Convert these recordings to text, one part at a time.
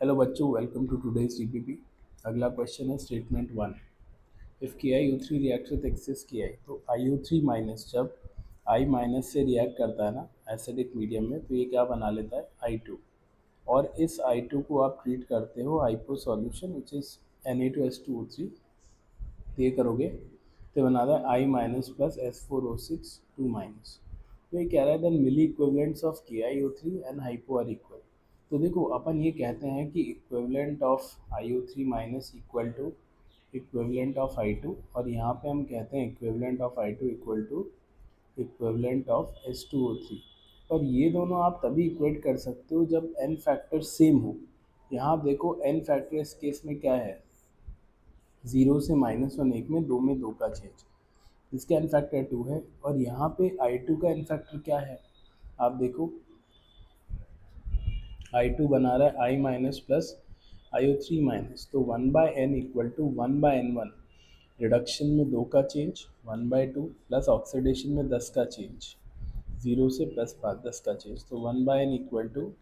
Hello बच्चों, welcome to today's TPP. अगला question है statement one. If K I U three react with excess K I, तो आई U three minus जब आई minus से react करता है ना एसिडिक मीडियम में, तो ये क्या बना लेता है आई टू। और इस आई टू को आप ट्रीट करते हो hypo solution which is Na2H2O3। तो ये करोगे तो बनाता है आई माइनस प्लस S4O6 2 माइनस। तो ये कह रहा है then milli equivalents of K I O three and hypo are equal. तो देखो अपन ये कहते हैं कि equivalent of I O three minus equal to equivalent of I two, और यहाँ पे हम कहते हैं equivalent of I two equal to equivalent of S2O3। पर ये दोनों आप तभी इक्वेट कर सकते हो जब n फैक्टर सेम हो। यहाँ आप देखो n फैक्टर इस केस में क्या है, 0 से -1 एक में दो का चेंज, इसका एन फैक्टर 2 है। और यहाँ पे आई टू का एन फैक्टर क्या है, आप देखो आई टू बना रहा है आई माइनस प्लस आई ओ थ्री माइनस, तो 1/n equal to 1/n1। Reduction में 2 का चेंज 1/2 प्लस ऑक्सीडेशन में 10 का चेंज, 0 से +5 10 का चेंज, तो 1/n इक्वल टू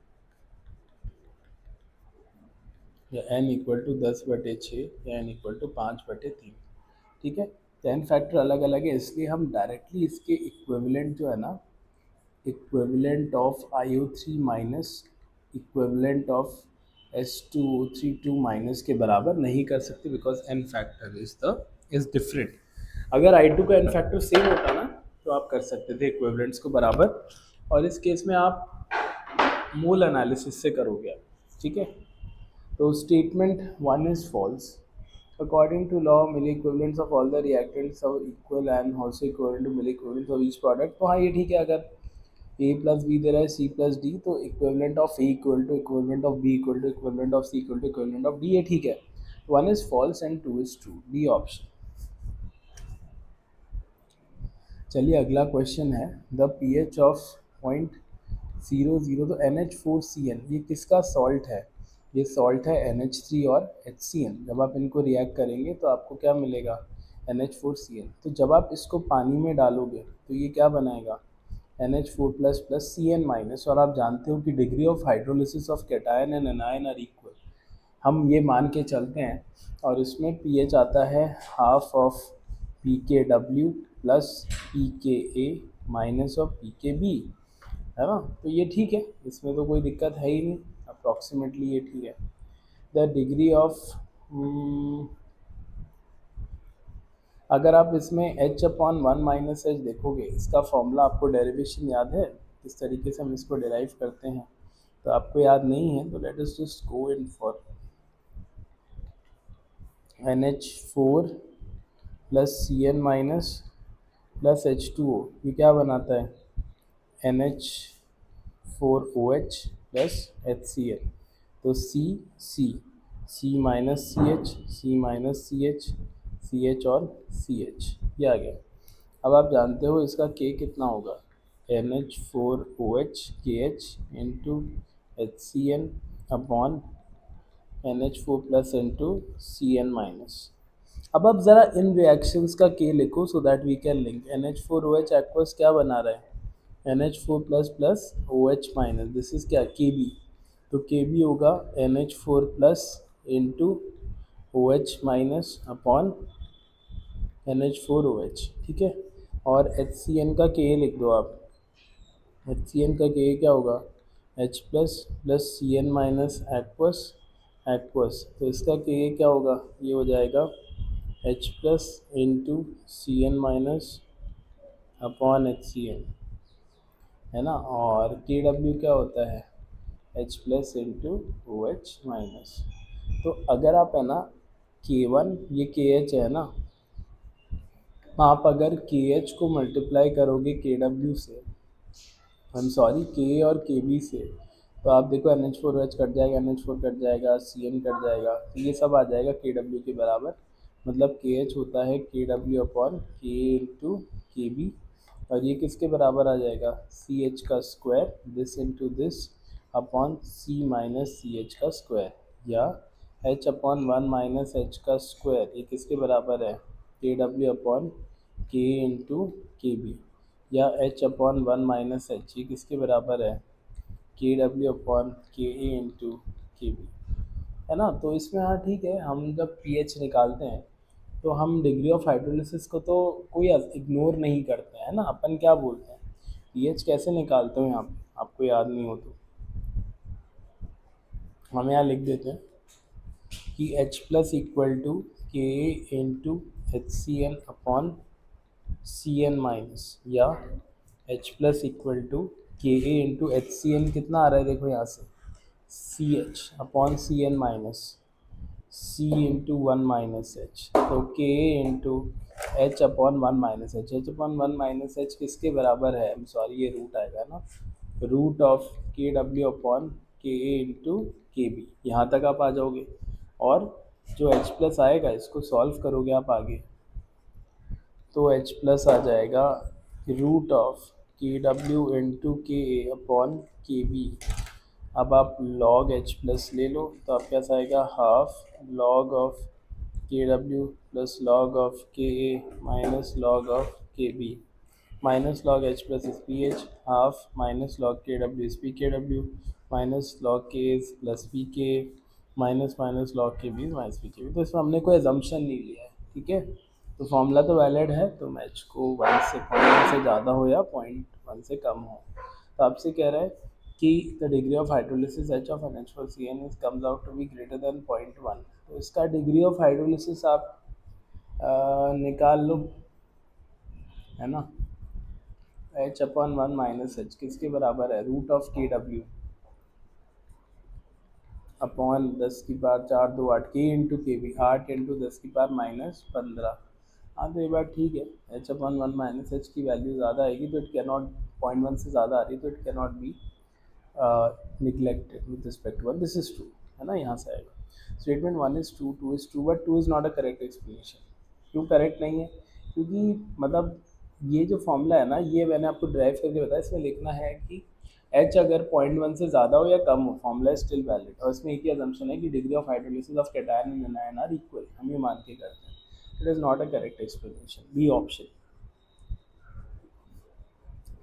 या n इक्वल टू 10/6 या n इक्वल टू 5/3। ठीक है, तो एन फैक्टर अलग अलग है, इसलिए हम डायरेक्टली इसके इक्विवेलेंट जो है ना, equivalent of I O three minus equivalent of S2O3 2 minus के बराबर नहीं कर सकते, because N factor is different. अगर आई टू का एन फैक्टर सेम होता ना तो आप कर सकते थे इक्विवेलेंट्स को बराबर, और इस केस में आप मोल एनालिसिस से करोगे। ठीक है, तो statement one is false. According to law, milli equivalents of all the reactants are equal and also equivalent to milli equivalents of each product। तो हाँ ये ठीक है, अगर A प्लस बी दे रहा है C प्लस डी, तो equivalent of A equal to equivalent of B equal to equivalent of C equal to equivalent of D, ये ठीक है। One is false and two is true, D option. चलिए अगला question है, the pH of 0.00, तो NH4CN ये किसका salt है, ये सॉल्ट है NH3 और HCN। जब आप इनको रिएक्ट करेंगे तो आपको क्या मिलेगा, NH4CN। तो जब आप इसको पानी में डालोगे तो ये क्या बनाएगा, NH4 plus plus CN minus. और आप जानते हो कि degree of hydrolysis of cation and anion are equal, हम ये मान के चलते हैं। और इसमें pH आता है half of pKw plus pKa minus of pKb, है ना। तो ये ठीक है, इसमें तो कोई दिक्कत है ही नहीं, अप्रॉक्सीमेटली ये ठीक है। द डिग्री ऑफ, अगर आप इसमें H/1 माइनस एच देखोगे, इसका फॉर्मूला आपको डेरिवेशन याद है, किस तरीके से हम इसको डिराइव करते हैं, तो आपको याद नहीं है तो let us just go in for NH4 plus CN minus plus H2O, ये क्या बनाता है NH4OH प्लस HCl। तो C minus C minus CH और CH, ये आ गया। अब आप जानते हो इसका K कितना होगा, NH4OH KH into HCl upon NH4 plus into CN minus. अब आप ज़रा इन रिएक्शंस का K लिखो so that we can link. NH4OH aqueous क्या बना रहा है, NH4 plus plus OH minus, this is क्या Kb। तो Kb होगा NH4 plus into OH minus upon NH4OH। ठीक है, और HCN का K लिख दो आप। HCN का K क्या होगा, H plus plus CN minus aqueous, तो इसका K क्या होगा, ये हो जाएगा H plus into CN minus upon HCN, है ना। और KW क्या होता है, H plus into OH minus. तो अगर आप है ना K1, ये KH है ना, आप अगर KH को मल्टीप्लाई करोगे KW से, आई एम सॉरी K और KB से, तो आप देखो NH4OH कट जाएगा, NH4 कट जाएगा, CN कट जाएगा, तो ये सब आ जाएगा KW के बराबर। मतलब KH होता है KW upon K into KB, और ये किसके बराबर आ जाएगा, CH का square this into this upon C minus CH का स्क्वायर, या H/1 माइनस H का स्क्वायर, ये किसके बराबर है, KW upon K into KB, या H/1 माइनस एच, ये किसके बराबर है, KW upon KA into KB। है ना। तो इसमें हाँ ठीक है, हम जब पीएच निकालते हैं तो हम डिग्री ऑफ हाइड्रोलिसिस को तो कोई इग्नोर नहीं करते हैं, है ना। अपन क्या बोलते हैं, पीएच कैसे निकालते हो यहाँ पे, आपको याद नहीं हो तो हम यहाँ लिख देते हैं कि H plus equal to K into H C N upon C N minus, या H plus equal to K A into H C N कितना आ रहा है देखो यहाँ से, C H upon C N minus C into one minus H, तो K into H upon one minus H, H upon one minus H किसके बराबर है, सॉरी ये रूट आएगा ना, root of K W upon के ए इंटू के B, यहाँ तक आप आ जाओगे। और जो एच प्लस आएगा इसको सॉल्व करोगे आप आगे, तो एच प्लस आ जाएगा root of K W into के ए अपॉन के बी। अब आप log h प्लस ले लो तो आपके पास आएगा half log of K W plus log of K A minus log of K B, minus log h plus is P H, half minus log K W is P K W, minus log K plus P K, minus minus log K B minus P K B. तो इसमें हमने कोई assumption नहीं लिया है, ठीक है। तो फॉर्मूला तो वैलिड है, तो मैच को 1 से 0.1 से ज़्यादा हो या 0.1 से कम हो। तो आपसे कह रहा है कि the degree of hydrolysis H of N H four C N is comes out to be greater than 0.1। तो इसका डिग्री ऑफ हाइड्रोलिसिस आप निकाल लो, है ना। H upon one minus H किसके बराबर है, root of K W upon 10⁴ के इंटू के बी, 8 इंटू 10⁻−15। हाँ तो ये बात ठीक है, H upon one minus H की वैल्यू ज़्यादा आएगी तो इट कैन नॉट, 0.1 से ज़्यादा आ रही है तो it can not be neglected with respect to 1, this is true, है ना। यहाँ से आएगा statement 1 is true, 2 is true, but 2 is not a correct explanation. क्यों करेक्ट नहीं है, क्योंकि मतलब ये जो फॉर्मूला है ना, ये मैंने आपको ड्राइव करके बताया, इसमें लिखना है कि एच अगर 0.1 से ज़्यादा हो या कम हो, फॉर्मूला स्टिल वैलिड। और इसमें एक ही अजम्पशन है कि degree of hydrolysis of cation and anion are equal, हम ये मान के करते हैं। It is not a correct explanation, B option.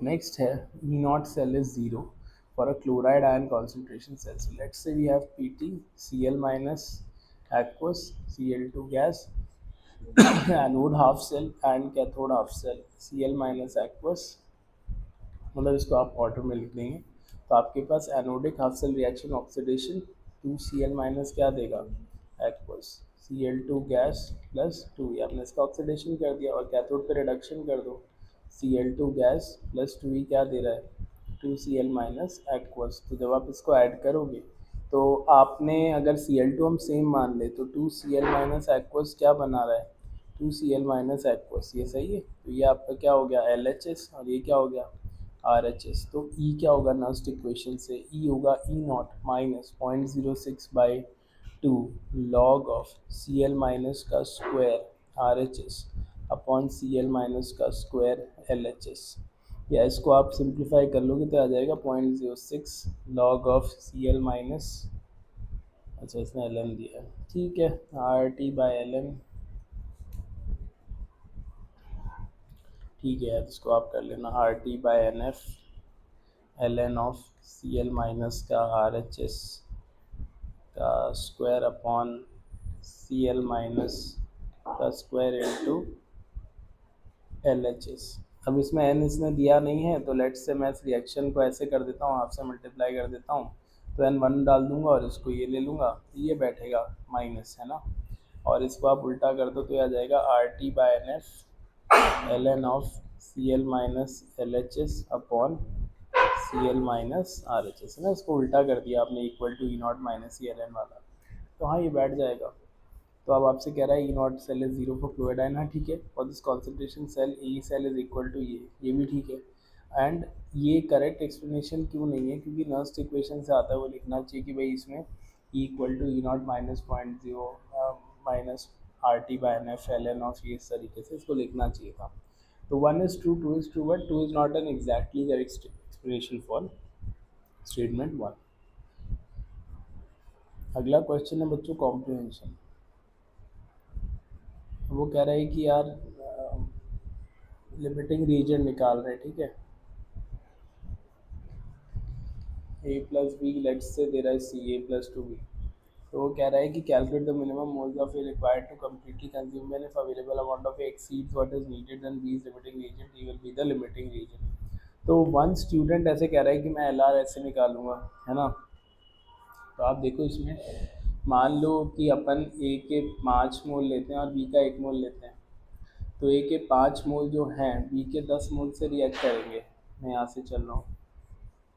Next है E naught cell is 0 for a chloride ion concentration cell. So let's say we have PT, Cl minus aqueous, Cl2 gas, anode half cell and cathode half cell, Cl minus aqueous, मतलब इसको आप order में लिख देंगे। तो आपके पास anodic half cell reaction oxidation 2Cl minus क्या देगा, एक्वस, Cl2 गैस प्लस 2, ये आपने इसका ऑक्सीडेशन कर दिया, और कैथोड पे रिडक्शन कर दो, Cl2 गैस प्लस 2 ही क्या दे रहा है, 2Cl माइनस एक्वस। तो जब आप इसको ऐड करोगे तो आपने अगर Cl2 हम सेम मान ले तो 2Cl माइनस एक्वस क्या बना रहा है, 2Cl माइनस एक्वस, ये सही है। तो ये आपका क्या हो गया LHS, और ये क्या हो गया RHS। तो E क्या होगा नस्ट इक्वेशन से, E होगा E naught minus 0.06/2 log of Cl minus का square RHS upon Cl minus का स्क्वायर LHS, या इसको आप सिंप्लीफाई कर लोगे तो आ जाएगा 0.06 लॉग ऑफ Cl माइनस, अच्छा इसने Ln दिया है, ठीक है, RT/Ln, ठीक है। इसको आप कर लेना RT/NF Ln of Cl minus का RHS का स्क्वायर अपॉन Cl माइनस का स्क्वायर इंटू LHS। अब इसमें n इसने दिया नहीं है तो लेट्स से मैं इस रिएक्शन को ऐसे कर देता हूँ, आपसे मल्टीप्लाई कर देता हूँ, तो n 1 डाल दूंगा और इसको ये ले लूँगा, ये बैठेगा माइनस, है ना। और इसको आप उल्टा कर दो तो ये आ जाएगा RT/NF Ln of Cl minus LHS upon Cl minus RHS, है ना। इसको उल्टा कर दिया आपने, equal to E naught minus Ln वाला, तो हाँ ये बैठ जाएगा। तो अब आपसे कह रहा है E naught cell is 0 for chloride, हाँ ठीक है, और this concentration cell E cell is equal to ये भी ठीक है। एंड ये करेक्ट एक्सप्लेनेशन क्यों नहीं है, क्योंकि नर्स्ट इक्वेशन से आता है, वो लिखना चाहिए कि भाई इसमें E equal to E naught minus 0.0 minus RT/NF Ln of, ये इस तरीके से इसको लिखना चाहिए था। तो 1 is true, 2 is true, but 2 is not an exactly correct explanation for statement 1। अगला क्वेश्चन है बच्चों कॉम्प्रिहेंशन। वो कह रहा है कि यार लिमिटिंग रीजन निकाल रहे हैं, ठीक है। A plus B let's say दे रहा है C A प्लस 2B, तो वो कह रहा है कि calculate the minimum moles of A required to completely consume N if available amount of A exceeds what is needed then B is limiting reason, D will be the limiting reason. तो one student ऐसे कह रहा है कि मैं L R ऐसे निकालूंगा, है ना। तो आप देखो इसमें मान लो कि अपन ए के 5 मोल लेते हैं और बी का 1 मोल लेते हैं। तो ए के 5 मोल जो हैं बी के 10 मोल से रिएक्ट करेंगे। मैं यहाँ से चल रहा हूँ,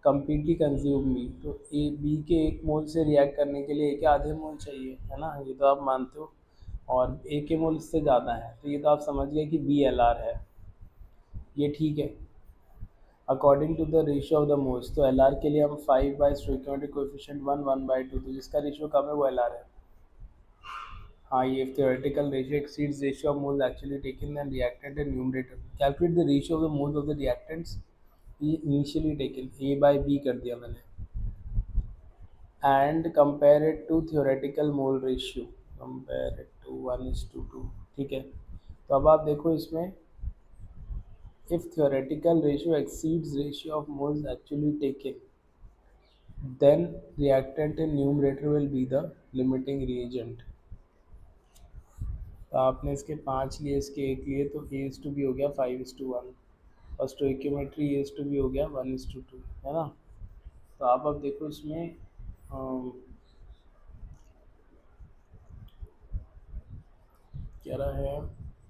कम्प्लीटली कंज्यूम बी, तो ए बी के 1 मोल से रिएक्ट करने के लिए ए के आधे मोल चाहिए, है ना, ये तो आप मानते हो। और ए के मोल इससे ज़्यादा है, तो ये तो आप समझ गए कि बी एल आर है, ये ठीक है। According to the ratio of the moles, तो एल आर के लिए हम 5 बाई स्टोइकियोमेट्रिक कोएफिशिएंट 1/2, तो जिसका रेशियो कम है वो एल आर है। हाँ, ये theoretical ratio exceeds ratio of moles actually taken and reactant in numerator. Calculate the ratio of the moles of the reactants initially taken, A by B कर दिया मैंने, and compare it to theoretical mole ratio, compare it to 1:2, ठीक है। तो अब आप देखो इसमें if theoretical ratio exceeds ratio of moles actually taken, then reactant in numerator will be the limiting reagent। तो आपने इसके 5 लिए, इसके 1 लिए, तो ए इज टू बी हो गया 5:1 और stoichiometry A is to B हो गया 1:2, है ना। तो आप अब देखो इसमें क्या रहा है,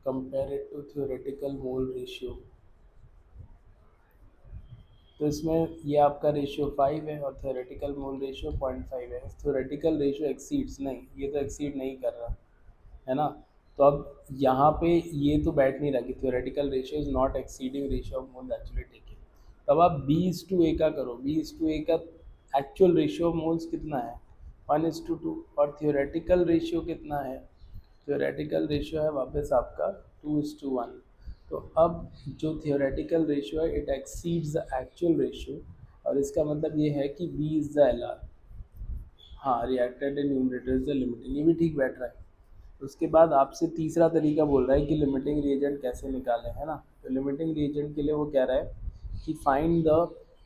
compare it to theoretical mole ratio. तो इसमें ये आपका रेशियो 5 है और थ्योरेटिकल मोल रेशियो 0.5 है। थ्योरेटिकल रेशियो एक्सीड्स, नहीं ये तो एक्सीड नहीं कर रहा, है ना। तो अब यहाँ पे ये तो बैठ नहीं रहा कि theoretical ratio is not exceeding ratio of moles actually taking. तब आप B/A का करो, B/A का एक्चुअल रेशियो ऑफ मोल्स कितना है 1:2 और थ्योरेटिकल रेशियो कितना है, थ्योरेटिकल रेशियो है वापस आपका 2:1। तो अब जो थियोरेटिकल रेशियो है it exceeds the actual ratio, और इसका मतलब ये है कि B is the L R. हाँ, reacted in numerator is the limiting, ये भी ठीक बैठ रहा है। उसके बाद आपसे तीसरा तरीका बोल रहा है कि लिमिटिंग रिएजेंट कैसे निकालें, है ना। तो लिमिटिंग रिएजेंट के लिए वो कह रहा है कि find the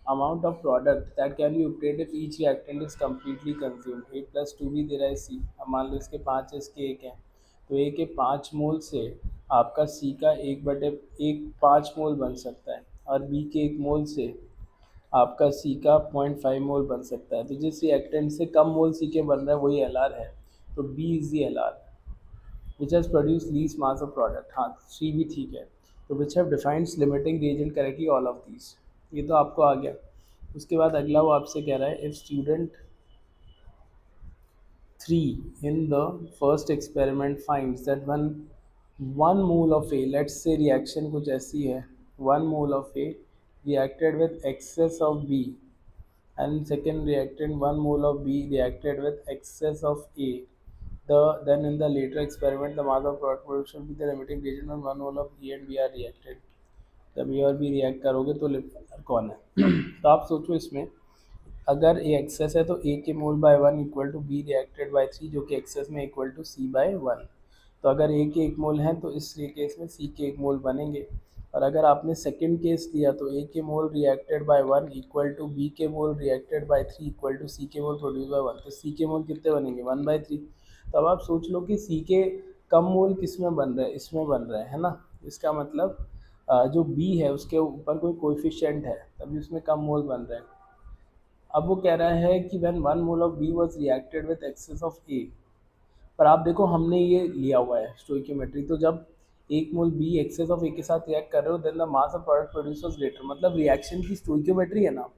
amount of product that can be obtained if each reactant is completely consumed. A+2 भी दे रहा है सी, अब मान लो इसके 5 है इसके 1 है, तो ए के 5 मोल से आपका सी का 1/5 मोल बन सकता है और बी के 1 मोल से आपका सी का 0.5 मोल बन सकता है। तो जिस रिएक्टेंट से कम मोल सी के बन रहा है वही एल आर है, तो B is the L R which has produce least mass of product. हाँ, सी भी ठीक है। तो which have defined limiting reason correctly all of these, ये तो आपको आ गया। उसके बाद अगला वो आपसे कह रहा है if student 3 in the first experiment finds that one mole of A, let's say reaction कुछ ऐसी है, 1 mole of A reacted with excess of B, and second reactant 1 mole of B reacted with excess of A, then in the later experiment the mass of product produced should be the limiting reagent when 1 mole of A and B are reacted। जब ए और B react करोगे तो limiter कौन है तो आप सोचो इसमें अगर ए एक्सेस है तो ए के mole by 1 equal to B reacted by 3 जो कि एक्सेस में इक्वल टू सी बाय 1। तो अगर ए के 1 मोल हैं तो इस केस में सी के 1 मोल बनेंगे। और अगर आपने सेकंड केस लिया तो ए के mole reacted by 1 equal to B के mole reacted by 3 equal to C के मोल प्रोड्यूस बाय 1, तो सी के मोल कितने बनेंगे 1/3। तो अब आप सोच लो कि सी के कम मोल किस में बन रहे हैं, इसमें बन रहे हैं, है ना। इसका मतलब जो बी है उसके ऊपर कोई कोएफिशिएंट है तभी उसमें कम मोल बन रहे हैं। अब वो कह रहा है कि when 1 mole of B was reacted with excess of A, पर आप देखो हमने ये लिया हुआ है स्टोइकियोमेट्री, तो जब 1 mole B excess of A के साथ रिएक्ट कर रहे हो then the mass of product produce was greater, मतलब रिएक्शन की स्टोइकियोमेट्री है ना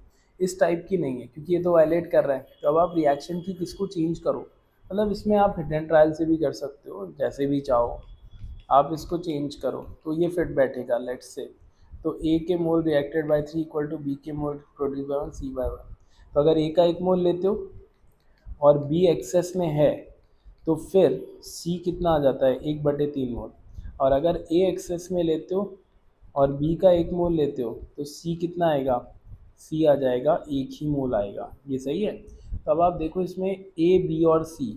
इस टाइप की नहीं है क्योंकि ये तो वायलेट कर रहा है। तो अब आप रिएक्शन की किसको चेंज करो, मतलब इसमें आप हिडन ट्रायल से भी कर सकते हो जैसे भी चाहो आप इसको चेंज करो तो ये फिट बैठेगा। लेट्स से तो ए के mole reacted by 3 equal to B के mole produce by 1 C by 1। तो अगर ए का 1 मोल लेते हो और बी एक्सेस में है तो फिर सी कितना आ जाता है 1/3 मोल। और अगर ए एक्सेस में लेते हो और बी का 1 मोल लेते हो तो सी कितना आएगा, सी आ जाएगा 1 ही मोल आएगा। ये सही है। तो अब आप देखो इसमें ए बी और सी,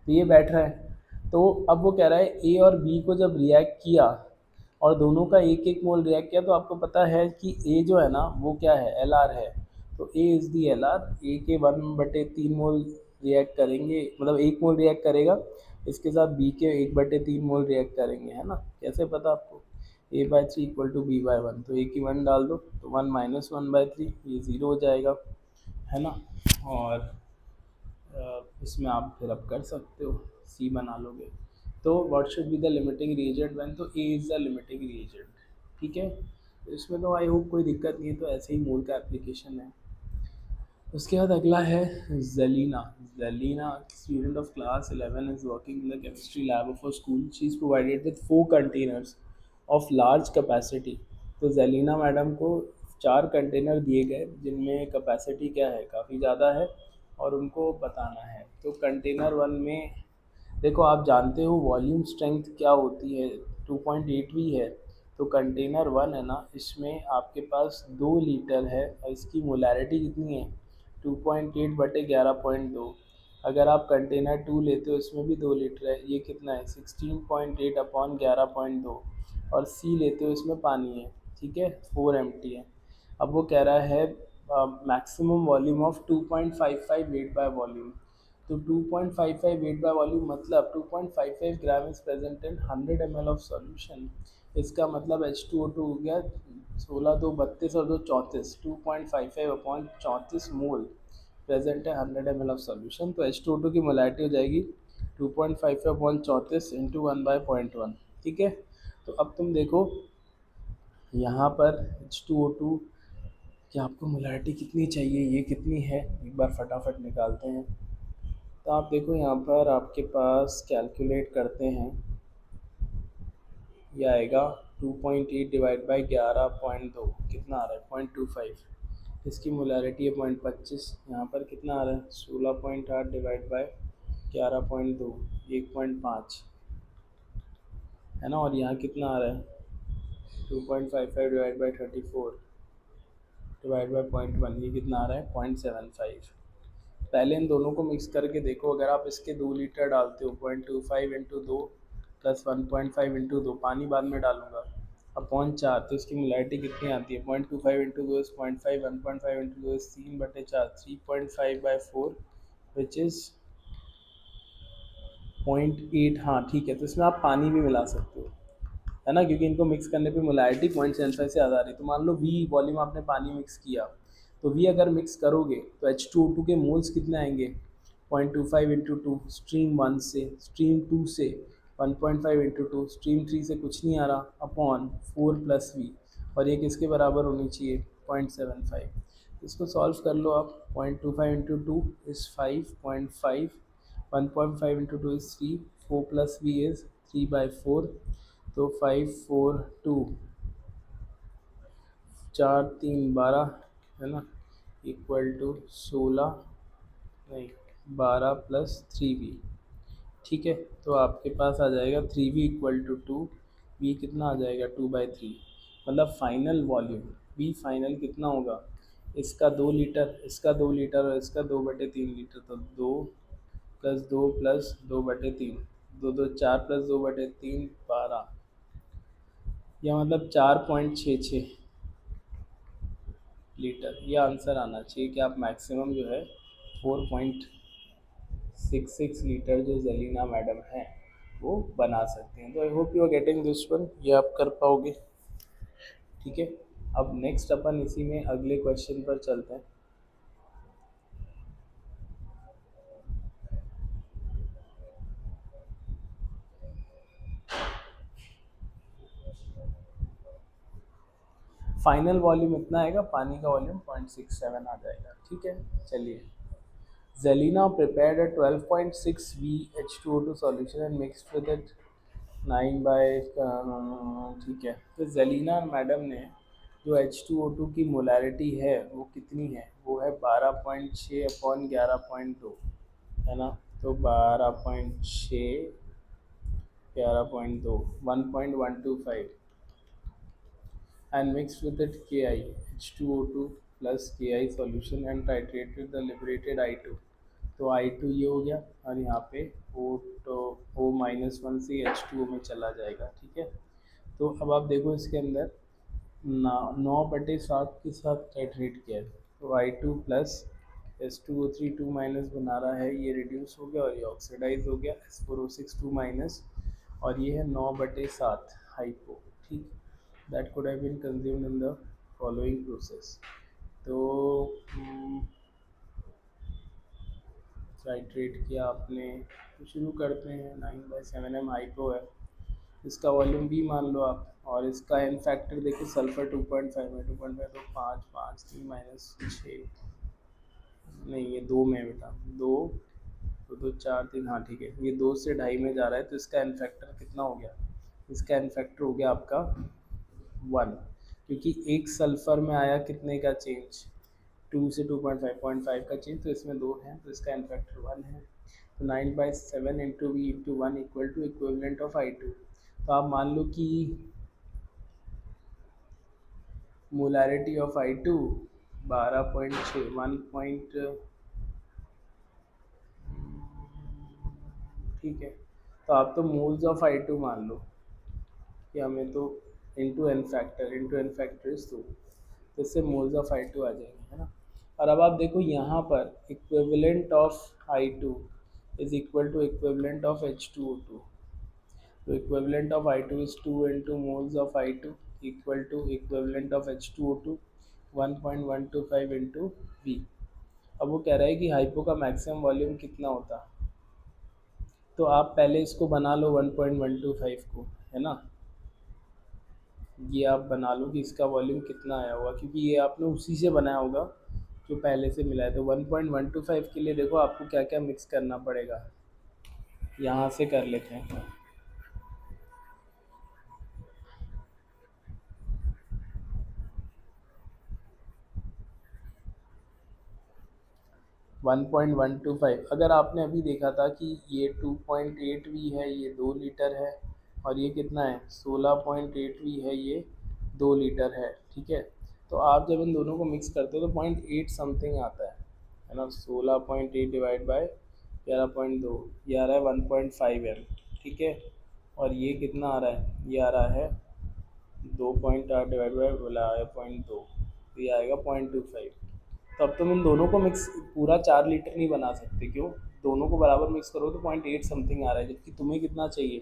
तो ये बैठ रहा है। तो अब वो कह रहा है ए और बी को जब रिएक्ट किया और दोनों का 1-1 मोल रिएक्ट किया तो आपको पता है कि ए जो है ना वो क्या है एल आर है। तो A is the L R, A के 1/3 मोल रिएक्ट करेंगे, मतलब 1 मोल रिएक्ट करेगा इसके साथ बी के 1/3 मोल रिएक्ट करेंगे, है ना। कैसे पता आपको, A/3 इक्वल टू B/1, तो A की 1 डाल दो तो 1 माइनस 1/3 ये 0 हो जाएगा, है ना। और इसमें आप फिर अब कर सकते हो, सी बना लोगे। तो what should be the limiting reagent when, तो A is the limiting reagent, ठीक है। तो इसमें तो आई होप कोई दिक्कत नहीं है, तो ऐसे ही मोल का एप्लीकेशन है। उसके बाद अगला है Jalina. Jalina student of class 11 is working in the chemistry lab of a school, she is provided with 4 containers of large capacity. तो जलीना मैडम को 4 कंटेनर दिए गए जिनमें कैपेसिटी क्या है, काफ़ी ज़्यादा है, और उनको बताना है। तो कंटेनर 1 में देखो, आप जानते हो वॉल्यूम स्ट्रेंथ क्या होती है, 2.8 है। तो कंटेनर 1 है ना, इसमें आपके पास 2 लीटर है और इसकी मोलैरिटी कितनी है, 2.8/11.2। अगर आप कंटेनर 2 लेते हो, इसमें भी 2 लीटर है, ये कितना है 16.8/11.2। और सी लेते हो, इसमें पानी है, ठीक है, 4 MT है। अब वो कह रहा है maximum volume of 2.55 weight by volume. तो 2.55 वेट बाय वॉल्यूम मतलब 2.55 gram is present in 100 ml of solution. इसका मतलब H2O2 हो गया 16 2 32 और 2 34, 2.55/34 मोल प्रेजेंट है 100 ml ऑफ सॉल्यूशन। तो H2O2 की मोलैरिटी हो जाएगी 2.55/34 इंटू 1/0.1, ठीक है। तो अब तुम देखो यहाँ पर H2O2 कि आपको मोलैरिटी कितनी चाहिए, ये कितनी है, एक बार फटाफट निकालते हैं। तो आप देखो यहाँ पर आपके पास कैलकुलेट करते हैं, ये आएगा 2.8 डिवाइड बाई 11.2, कितना आ रहा है 0.25। इसकी मोलैरिटी है 0.25, यहाँ पर कितना आ रहा है 16.8 डिवाइड बाई 11.2, 1.5, है ना। और यहाँ कितना आ रहा है 2.55 डिवाइड बाई 34 डिवाइड बाई 0.1, ये कितना आ रहा है 0.75। पहले इन दोनों को मिक्स करके देखो, अगर आप इसके 2 लीटर डालते हो 0.25 इंटू 2 प्लस 1.5 इंटू 2, पानी बाद में डालूंगा, अपॉन 4, तो इसकी मोलैरिटी कितनी आती है 0.25 into 2 is 0.5, 1.5 into 2 is 3/4, 3.5/4 which is 0.8। हाँ ठीक है, तो इसमें आप पानी भी मिला सकते हो, है ना, क्योंकि इनको मिक्स करने पे मोलैरिटी 0.75 से ज़्यादा आ रही है। तो मान लो वी वॉल्यूम आपने पानी मिक्स किया, तो वी अगर मिक्स करोगे तो H2O2 के मोल्स कितने आएंगे 0.25 इंटू 2 स्ट्रीम 1 से, स्ट्रीम 2 से 1.5 इंटू 2, स्ट्रीम 3 से कुछ नहीं आ रहा, अपॉन 4 प्लस वी, और ये किसके बराबर होनी चाहिए 0.75। इसको सॉल्व कर लो आप, 0.25 into 2 is 5.5, 1.5 into 2 is 3, 4 plus V is 3/4, तो 5 4 2 4 3 12, है ना, इक्वल टू 16, नहीं 12 प्लस 3v, ठीक है। तो आपके पास आ जाएगा 3v इक्वल टू 2, v कितना आ जाएगा 2/3, मतलब फाइनल वॉल्यूम v फाइनल कितना होगा, इसका 2 लीटर, इसका 2 लीटर और इसका 2/3 लीटर, तो 2 + 2 + 2/3, 2 2 4 + 2/3 12, या मतलब 4.66 लीटर। ये आंसर आना चाहिए कि आप मैक्सिमम जो है 4.66 लीटर जो जलीना मैडम है वो बना सकते हैं। तो I hope you are getting this one, ये आप कर पाओगे, ठीक है। अब नेक्स्ट अपन इसी में अगले क्वेश्चन पर चलते हैं। फाइनल वॉल्यूम इतना आएगा, पानी का वॉल्यूम 0.67 आ जाएगा, ठीक है। चलिए, Zelina prepared a 12.6 V H2O2 solution and mixed with it 9 by ठीक है। तो जेलिना मैडम ने जो H2O2 की मोलैरिटी है वो कितनी है, वो है 12.6/11.2, है ना। तो 12.6 11.2, 1.125, and mixed with it Ki H2O2 plus Ki solution and titrated the liberated I2। तो I2 ये हो गया, और यहाँ पे O तो O-1 से H2O में चला जाएगा, ठीक है। तो अब आप देखो इसके अंदर 9/7 के साथ टाइट्रेट किया है, तो I2 प्लस H2O3 2 माइनस बना रहा है, ये रिड्यूस हो गया और ये ऑक्सीडाइज हो गया, H4O6 2 माइनस, और ये है 9/7 हाइपो, ठीक। That could have been consumed in the following process. तो टाइट्रेट किया आपने, तो शुरू करते हैं। 9/7 हाइपो है, इसका वॉल्यूम भी मान लो आप, और इसका एन फैक्टर देखिए, सल्फर 2.5 है, 2.5 तो 5 5 3 माइनस 6, नहीं ये 2 में बेटा, 2 तो 2 4 3, हाँ ठीक है, ये 2 से 2.5 में जा रहा है, तो इसका एन फैक्टर कितना हो गया, इसका एन फैक्टर हो गया आपका 1, क्योंकि एक सल्फर में आया कितने का चेंज, 2 से 2.5 का चेंज, तो इसमें 2 है, तो इसका एन फैक्टर 1 है। तो 9/7 into V into 1 equal to equivalent of I2। तो आप मान लो कि मोलैरिटी ऑफ I2 12.6, 1 पॉइंट, ठीक है। तो आप तो मोल्स ऑफ I2 मान लो कि हमें तो इंटू एन फैक्टर इज 2, तो इससे मोल्स ऑफ I2 आ जाएंगे, है ना। और अब आप देखो यहाँ पर equivalent of I2 is equal to equivalent of H2O2। तो equivalent of I2 is 2 into moles of I2 equal to equivalent of H2O2 1.125 into V। अब वो कह रहा है कि हाइपो का मैक्सिमम वॉल्यूम कितना होता, तो आप पहले इसको बना लो 1.125 को, है ना, ये आप बना लो कि इसका वॉल्यूम कितना आया होगा, क्योंकि ये आपने उसी से बनाया होगा जो पहले से मिला है। तो 1.125 के लिए देखो आपको क्या क्या मिक्स करना पड़ेगा, यहाँ से कर लेते हैं। 1.125, अगर आपने अभी देखा था कि ये 2.8V है, ये 2 लीटर है, और ये कितना है 16.8V है, ये 2 लीटर है, ठीक है। तो आप जब इन दोनों को मिक्स करते हो तो 0.8 समथिंग आता है ना, 16.8 डिवाइड बाय 11.2, ये आ रहा है 1.5 M, ठीक है। और ये कितना आ रहा है, ये आ रहा है 2.8 डिवाइड बाय बोला है 0.2, तो ये आएगा 0.25। तो अब तुम इन दोनों को मिक्स पूरा 4 लीटर नहीं बना सकते, क्यों, दोनों को बराबर मिक्स करो तो 0.8 समथिंग आ रहा है, जबकि तुम्हें कितना चाहिए,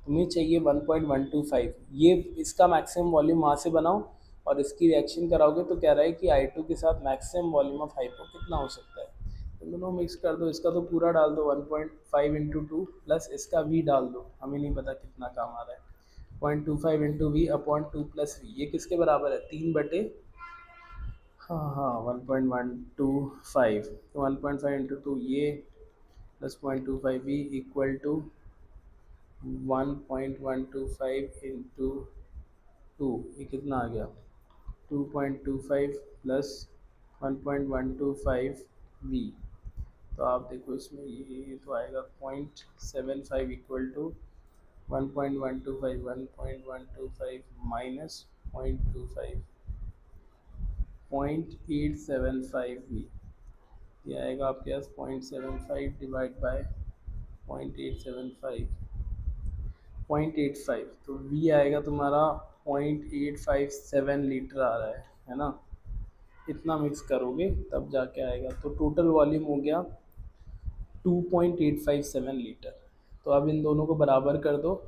तुम्हें चाहिए 1.125। ये इसका मैक्सिमम वॉल्यूम वहाँ से बनाओ और इसकी रिएक्शन कराओगे, तो कह रहा है कि I2 के साथ मैक्सिमम वॉल्यूम ऑफ हाइपो कितना हो सकता है। तो दोनों मिक्स कर दो, इसका तो पूरा डाल दो 1.5 इंटू 2 प्लस इसका V डाल दो, हमें नहीं पता कितना काम आ रहा है, 0.25 into V upon 2 plus V, ये किसके बराबर है, 3/, हाँ हाँ 1.125, तो 1.5 इंटू 2 ये प्लस 0.25 इक्वल टू 1.125 इंटू 2, ये कितना आ गया 2.25 प्लस 1.125V। तो आप देखो इसमें ये तो आएगा 0.75 इक्वल टू 1.125, 1.125 माइनस 0.25, 0.875V, ये आएगा आपके पास 0.75 डिवाइड बाय 0.875, 0.85, तो V आएगा तुम्हारा 0.857 लीटर आ रहा है ना। इतना मिक्स करोगे तब जाके आएगा, तो टोटल वॉल्यूम हो गया 2.857 लीटर। तो अब इन दोनों को बराबर कर दो,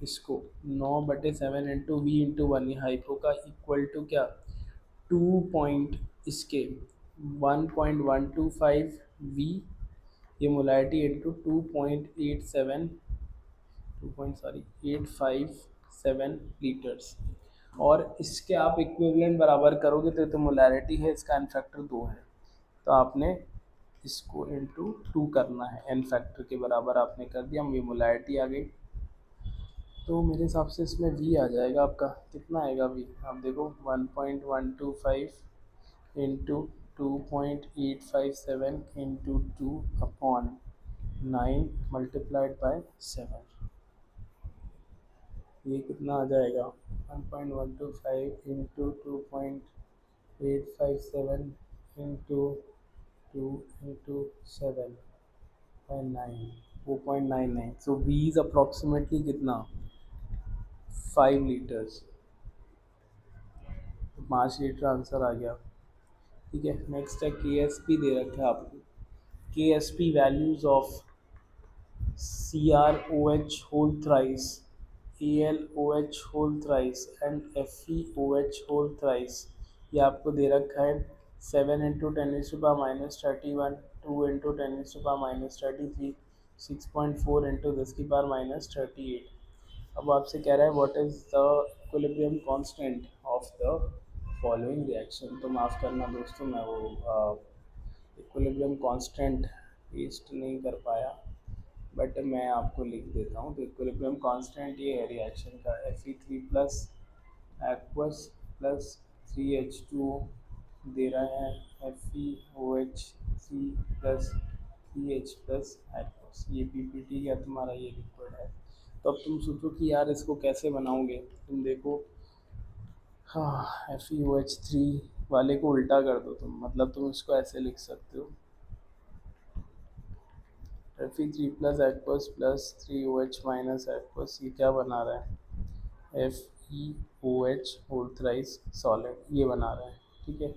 इसको 9/7 इंटू वी इंटू 1, हाइपो का इक्वल टू क्या 2 पॉइंट इसके 1.125V, ये मोलैरिटी इंटू 857 लीटर्स, और इसके आप इक्विवेलेंट बराबर करोगे तो मोलैरिटी है, इसका एन फैक्टर 2 है, तो आपने इसको इंटू 2 करना है, एन फैक्टर के बराबर आपने कर दिया, ये मोलैरिटी आ गई। तो मेरे हिसाब से इसमें वी आ जाएगा आपका, कितना आएगा वी, आप देखो 1.125 into 2.857 into 2 upon 9 multiplied by 7, ये कितना आ जाएगा 1.125 into 2.857 into 2 into 7 by 9, 4.99, so V is approximately कितना 5 लीटर्स, तो 5 लीटर आंसर आ गया। ठीक है। नेक्स्ट है के एस पी दे रखा है आपको, के S P values of CrOH whole thrice, AlOH whole thrice and FeOH whole thrice। ये आपको दे रखा है 7 × 10⁻⁻31, 2 × 10⁻⁻33, 6.4 × 10⁻⁻38। अब आपसे कह रहा है what is the equilibrium constant of the following reaction. तो माफ़ करना दोस्तों, मैं वो इक्विलिब्रियम कांस्टेंट पेस्ट नहीं कर पाया, बट मैं आपको लिख देता हूँ। तो इक्विलिब्रियम कांस्टेंट ये है रिएक्शन का, Fe3 plus aqueous plus 3H2O दे रहा है FeOH3 plus 3H plus aqueous. ये पीपीटी का तुम्हारा ये लिक्विड है। तो अब तुम सोचो कि यार इसको कैसे बनाओगे। तुम देखो, हाँ, FeOH3 वाले को उल्टा कर दो तुम, मतलब तुम इसको ऐसे लिख सकते हो Fe3 plus aqueous plus 3OH minus aqueous. ये क्या बना रहा है, FeOH होल थ्राइस सॉलिड, ये बना रहा है। ठीक है।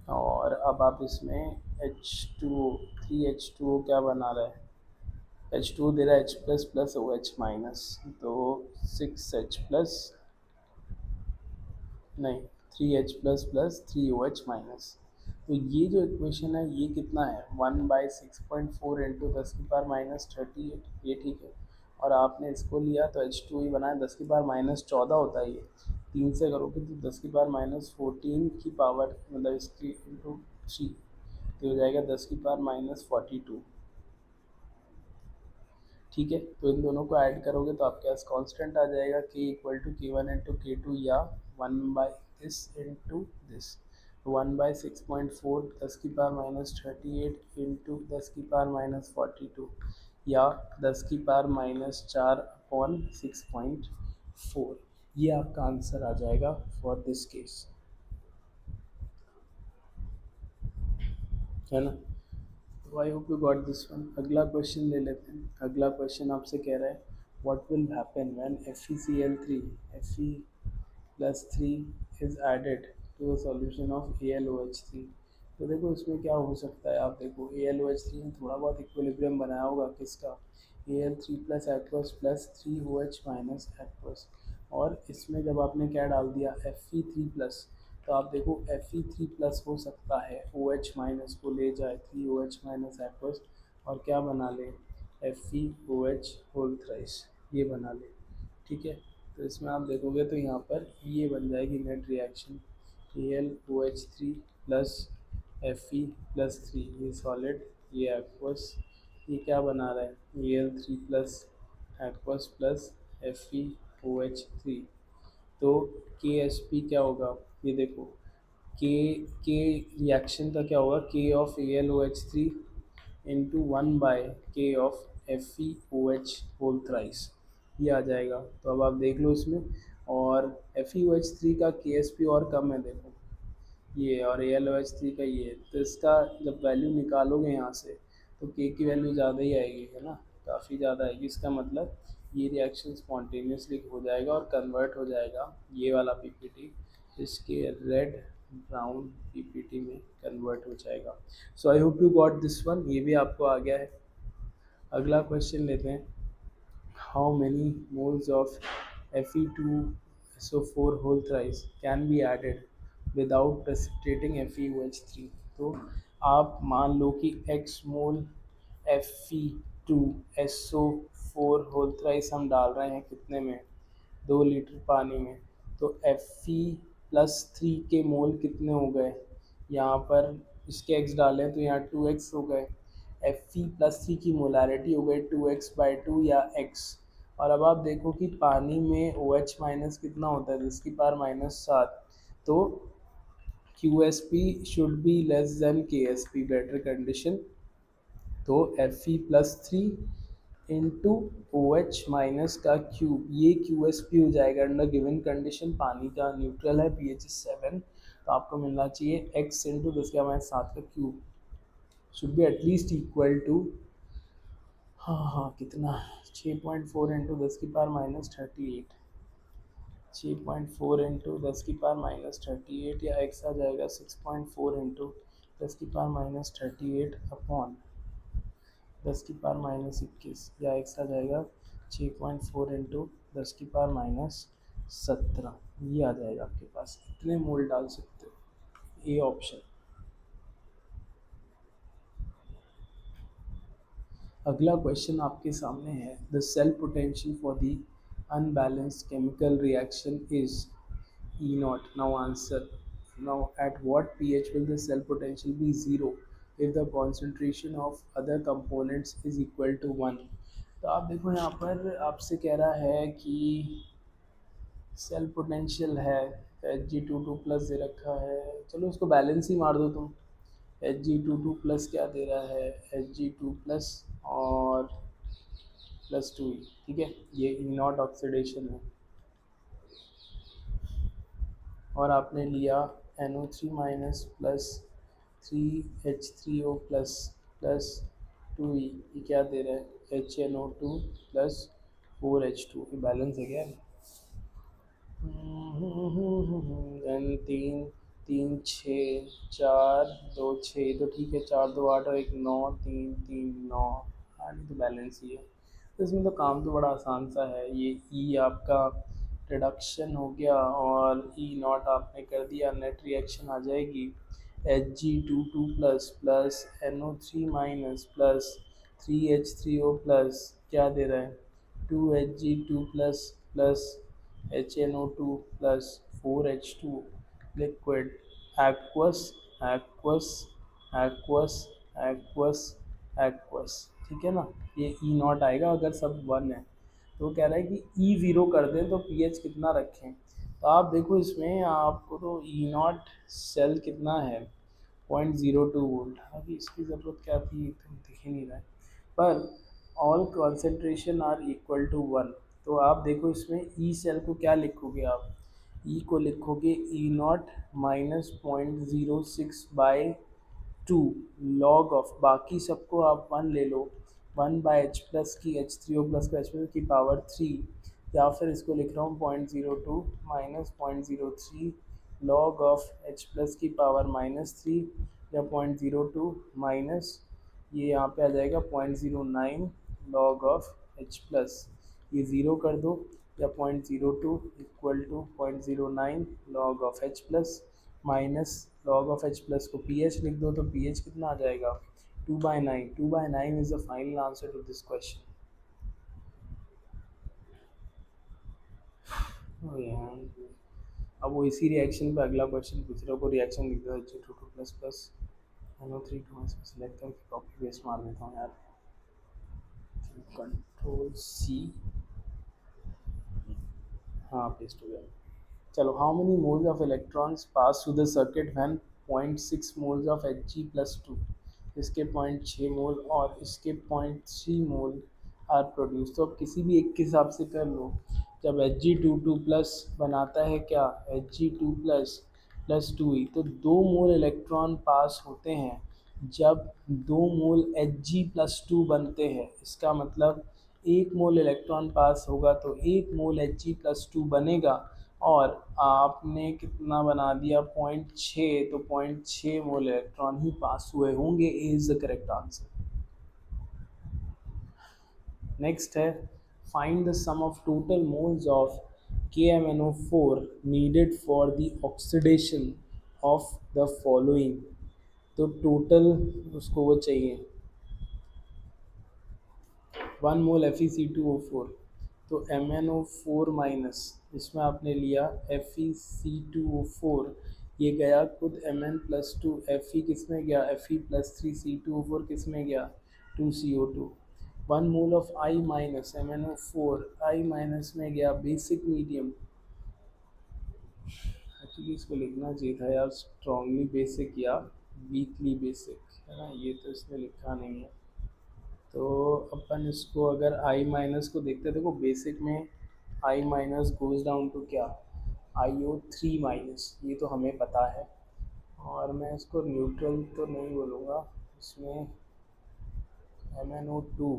और अब आप इसमें H2O, 3H2O क्या बना रहा है, H2O दे रहा है H plus plus OH minus, तो 6H प्लस, नहीं, 3H plus plus 3OH minus. तो ये जो इक्वेशन है ये कितना है, 1/6.4 × 10⁻⁻38, ये ठीक है। और आपने इसको लिया तो H2 ही बनाया, 10⁻14 होता है ये, 3 से करोगे तो 10⁻14 की पावर, मतलब इसकी इंटू 3, तो हो जाएगा 10⁻42। ठीक है। तो इन दोनों को ऐड करोगे तो आपके पास कांस्टेंट आ जाएगा K = K1 × K2 या 1/this इंटू दिस। 1/6.4 10⁻38 इंटू 10⁻42 या 10⁻4/6.4। ये आपका आंसर आ जाएगा फॉर दिस केस, है ना। तो I hope you got this one. अगला क्वेश्चन ले लेते हैं। अगला क्वेश्चन आपसे कह रहा है what will happen when FeCl3 Fe plus 3 is added to the solution of AlOH3। तो देखो इसमें क्या हो सकता है, आप देखो AlOH3 ने थोड़ा बहुत इक्विलिब्रियम बनाया होगा किसका, Al3 plus aqueous plus 3OH minus aqueous. और इसमें जब आपने क्या डाल दिया Fe3 प्लस, तो आप देखो Fe3 प्लस हो सकता है OH माइनस को ले जाए 3OH माइनस एक्वस और क्या बना ले, FeOH होल थ्राइस, ये बना ले। ठीक है। तो इसमें आप देखोगे तो यहाँ पर ये बन जाएगी net reaction, AlOH3 plus Fe plus 3, ये सॉलिड, ये एक्वस, ये क्या बना रहा है Al3 plus aqueous plus FeOH3। तो KSP क्या होगा, ये देखो के रिएक्शन का क्या होगा, K of AlOH3 into 1/K of FeOH whole thrice, ये आ जाएगा। तो अब आप देख लो इसमें, और FeOH3 का KSP और कम है देखो ये, और AlOH3 का ये, तो इसका जब वैल्यू निकालोगे यहाँ से तो K की वैल्यू ज़्यादा ही आएगी, है ना, काफ़ी ज़्यादा आएगी। इसका मतलब ये रिएक्शन स्पॉन्टेनियसली हो जाएगा और कन्वर्ट हो जाएगा, ये वाला पीपीटी इसके रेड ब्राउन पीपीटी में कन्वर्ट हो जाएगा। So I hope you got this one, ये भी आपको आ गया है। अगला क्वेश्चन लेते हैं, how many moles of Fe2SO4 whole thrice can be added without precipitating FeOH3। तो आप मान लो कि x मोल Fe2SO4 होल थ्राइस हम डाल रहे हैं कितने में, 2 लीटर पानी में। तो Fe+3 के मोल कितने हो गए, यहाँ पर इसके x डालें तो यहाँ 2x हो गए। Fe+3 की मोलारिटी हो गई 2x/2 या x। और अब आप देखो कि पानी में OH माइनस कितना होता है, 10⁻⁷। तो QSP should be less than KSP, better condition. तो Fe+3 इंटू OH माइनस का क्यूब, ये QSP हो जाएगा अंडर गिवन कंडीशन। पानी का न्यूट्रल है, pH 7, तो आपको मिलना चाहिए x इंटू 10⁻⁷ का cube should be at least equal to, हाँ कितना, 6.4 इंटू 10⁻⁻38, 6.4 इंटू 10⁻⁻38 या x आ जाएगा 6.4 इंटू 10⁻38 अपॉन 10⁻21 या एक्स आ जाएगा 6.4 इंटू 10⁻17, ये आ जाएगा आपके पास। इतने मोल डाल सकते हो, ए ऑप्शन। अगला क्वेश्चन आपके सामने है, the cell potential for the unbalanced chemical reaction is E naught. Now answer. Now at what pH will the cell potential be 0 if the concentration of other components is equal to 1? तो आप देखो यहाँ पर आपसे कह रहा है कि सेल पोटेंशियल है, Hg22 प्लस दे रखा है, चलो उसको बैलेंस ही मार दो तुम। Hg22 प्लस क्या दे रहा है, Hg2 प्लस और प्लस 2, ठीक है, ये ई नॉट ऑक्सीडेशन है। और आपने लिया NO3 minus plus 3H3O plus plus 2E, ये क्या दे रहा है, HNO2 प्लस 4H2, ये बैलेंस है क्या? एन तीन तीन छः 4 2 6, तो ठीक है, 4 2 8 और 1 9, 3 3 9, हाँ नहीं तो बैलेंस ही है। तो इसमें तो काम तो बड़ा आसान सा है, ये ई आपका रिडक्शन हो गया और ई नॉट आपने कर दिया, नेट रिएक्शन आ जाएगी Hg22 plus plus NO3 minus plus 3H3O plus क्या दे रहा है, 2Hg2 plus plus HNO2 plus 4H2 liquid aqueous aqueous aqueous aqueous aqueous, ठीक है ना। ये ई नॉट आएगा अगर सब 1 है। तो कह रहा है कि ई ज़ीरो कर दें तो पीएच कितना रखें। तो आप देखो इसमें आपको तो ई नॉट सेल कितना है, 0.02 वोल्ट। अभी इसकी ज़रूरत क्या थी, तो दिख ही नहीं रहा है, पर all concentration are equal to 1। तो आप देखो इसमें ई सेल को क्या लिखोगे आप, ई को लिखोगे ई नॉट माइनस 0.06/2 लॉग ऑफ, बाकी सबको आप 1 ले लो, 1/H प्लस की H3O प्लस का H प्लस की पावर 3, या फिर इसको लिख रहा हूँ 0.02 minus 0.03 log of H plus की पावर -3, या 0.02 माइनस ये यहाँ पे आ जाएगा 0.09 लॉग ऑफ H प्लस, ये ज़ीरो कर दो, या 0.02 equal to 0.09 log of H plus minus log of H plus को pH लिख दो, तो pH कितना आ जाएगा, 2/9। 2/9 is the final answer to this question. अब वो इसी रिएक्शन पे अगला क्वेश्चन पूछ रहा है, को रिएक्शन लिख दो Hg22 plus plus NO3 2 select करके कॉपी पेस्ट मार देता हूँ यार, कंट्रोल सी, हाँ पेस्ट हो गया। चलो, how many moles of electrons pass through the circuit when 0.6 moles of Hg plus 2, इसके 0.6 मोल और इसके 0.3 मोल आर प्रोड्यूस। तो अब किसी भी एक के हिसाब से कर लो। जब Hg22 प्लस बनाता है क्या, Hg2 प्लस प्लस 2E, तो 2 मोल इलेक्ट्रॉन पास होते हैं जब 2 मोल Hg प्लस 2 बनते हैं। इसका मतलब 1 मोल इलेक्ट्रॉन पास होगा तो 1 मोल Hg प्लस 2 बनेगा, और आपने कितना बना दिया, 0.6, तो 0.6 मोल इलेक्ट्रॉन ही पास हुए होंगे। A is the correct answer. Next है, find the sum of total moles of KMnO4 needed for the oxidation of the following. तो टोटल उसको वो चाहिए 1 मोल FeC2O4, तो MnO4 माइनस इसमें आपने लिया FeC2O4, ये गया खुद Mn प्लस 2, Fe किस में गया, Fe प्लस 3, C2O4 किस में गया, 2CO2। 1 mole of I minus MnO4, I minus में गया बेसिक मीडियम, एक्चुअली इसको लिखना चाहिए था यार स्ट्रॉन्गली बेसिक या वीकली बेसिक, है ना, ये तो इसने लिखा नहीं है। तो अपन इसको अगर आई माइनस को देखते हैं, देखो बेसिक में आई माइनस गोज़ डाउन टू क्या, IO3 माइनस, ये तो हमें पता है। और मैं इसको न्यूट्रल तो नहीं बोलूँगा, इसमें MnO2